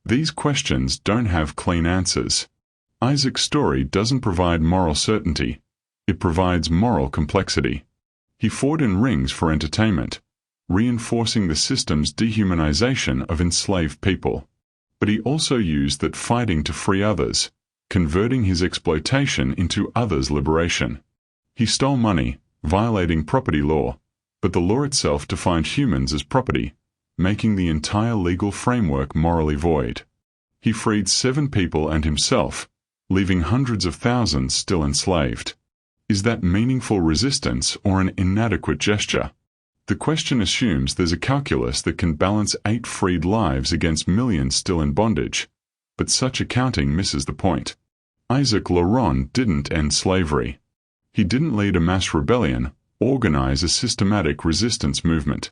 These questions don't have clean answers. Isaac's story doesn't provide moral certainty. It provides moral complexity. He fought in rings for entertainment, reinforcing the system's dehumanization of enslaved people. But he also used that fighting to free others, converting his exploitation into others' liberation. He stole money, violating property law, but the law itself defined humans as property, making the entire legal framework morally void. He freed 7 people and himself, leaving hundreds of thousands still enslaved. Is that meaningful resistance or an inadequate gesture? The question assumes there's a calculus that can balance 8 freed lives against millions still in bondage, but such accounting misses the point. Isaac Laurent didn't end slavery. He didn't lead a mass rebellion, organize a systematic resistance movement.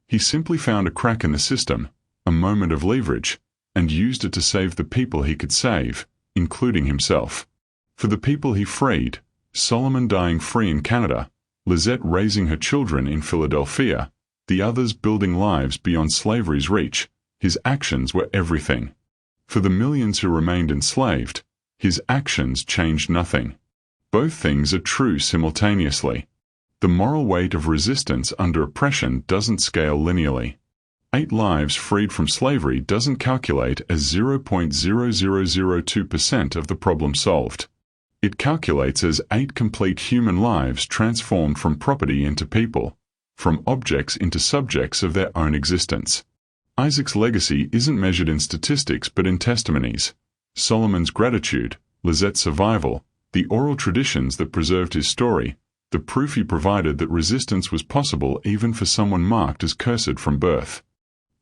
He simply found a crack in the system, a moment of leverage, and used it to save the people he could save, including himself. For the people he freed, Solomon dying free in Canada, Lizette raising her children in Philadelphia, the others building lives beyond slavery's reach, his actions were everything. For the millions who remained enslaved, his actions changed nothing. Both things are true simultaneously. The moral weight of resistance under oppression doesn't scale linearly. 8 lives freed from slavery doesn't calculate as 0.0002% of the problem solved. It calculates as 8 complete human lives transformed from property into people, from objects into subjects of their own existence. Isaac's legacy isn't measured in statistics but in testimonies. Solomon's gratitude, Lizette's survival, the oral traditions that preserved his story, the proof he provided that resistance was possible even for someone marked as cursed from birth.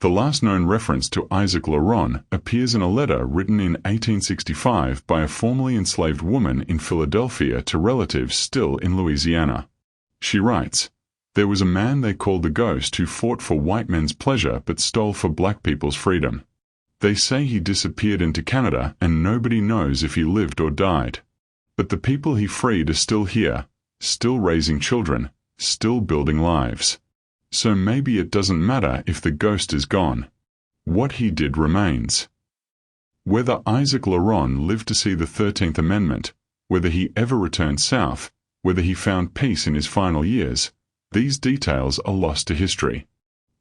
The last known reference to Isaac Laurent appears in a letter written in 1865 by a formerly enslaved woman in Philadelphia to relatives still in Louisiana. She writes, "There was a man they called the Ghost who fought for white men's pleasure but stole for black people's freedom. They say he disappeared into Canada and nobody knows if he lived or died. But the people he freed are still here, still raising children, still building lives. So maybe it doesn't matter if the ghost is gone. What he did remains." Whether Isaac Laurent lived to see the 13th Amendment, whether he ever returned south, whether he found peace in his final years, these details are lost to history.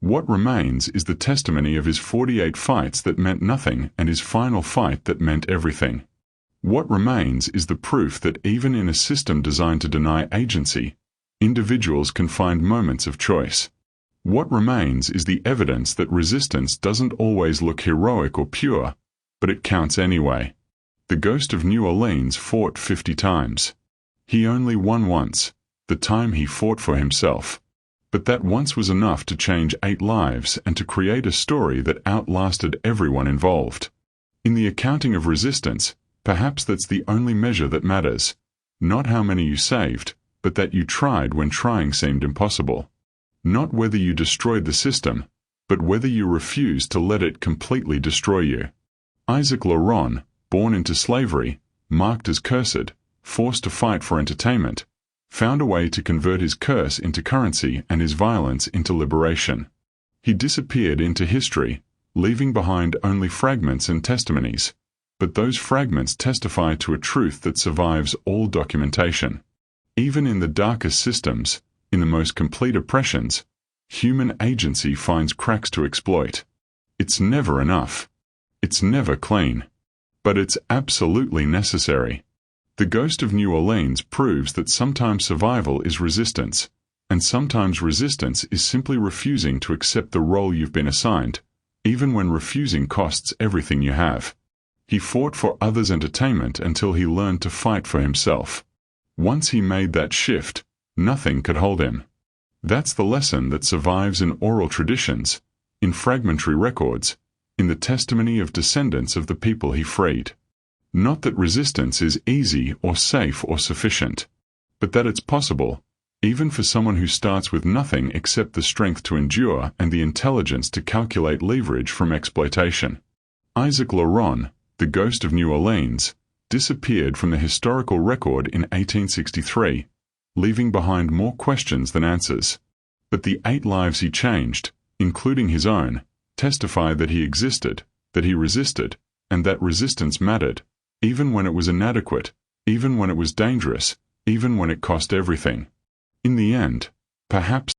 What remains is the testimony of his 48 fights that meant nothing and his final fight that meant everything. What remains is the proof that even in a system designed to deny agency, individuals can find moments of choice. What remains is the evidence that resistance doesn't always look heroic or pure, but it counts anyway. The Ghost of New Orleans fought 50 times. He only won once, the time he fought for himself. But that once was enough to change 8 lives and to create a story that outlasted everyone involved. In the accounting of resistance, perhaps that's the only measure that matters. Not how many you saved, but that you tried when trying seemed impossible. Not whether you destroyed the system, but whether you refused to let it completely destroy you. Isaac Laurent, born into slavery, marked as cursed, forced to fight for entertainment, found a way to convert his curse into currency and his violence into liberation. He disappeared into history, leaving behind only fragments and testimonies, but those fragments testify to a truth that survives all documentation. Even in the darkest systems, in the most complete oppressions, human agency finds cracks to exploit. It's never enough. It's never clean. But it's absolutely necessary. The Ghost of New Orleans proves that sometimes survival is resistance, and sometimes resistance is simply refusing to accept the role you've been assigned, even when refusing costs everything you have. He fought for others' entertainment until he learned to fight for himself. Once he made that shift, nothing could hold him. That's the lesson that survives in oral traditions, in fragmentary records, in the testimony of descendants of the people he freed. Not that resistance is easy or safe or sufficient, but that it's possible, even for someone who starts with nothing except the strength to endure and the intelligence to calculate leverage from exploitation. Isaac Laurent, the Ghost of New Orleans, disappeared from the historical record in 1863, leaving behind more questions than answers. But the 8 lives he changed, including his own, testify that he existed, that he resisted, and that resistance mattered, even when it was inadequate, even when it was dangerous, even when it cost everything. In the end, perhaps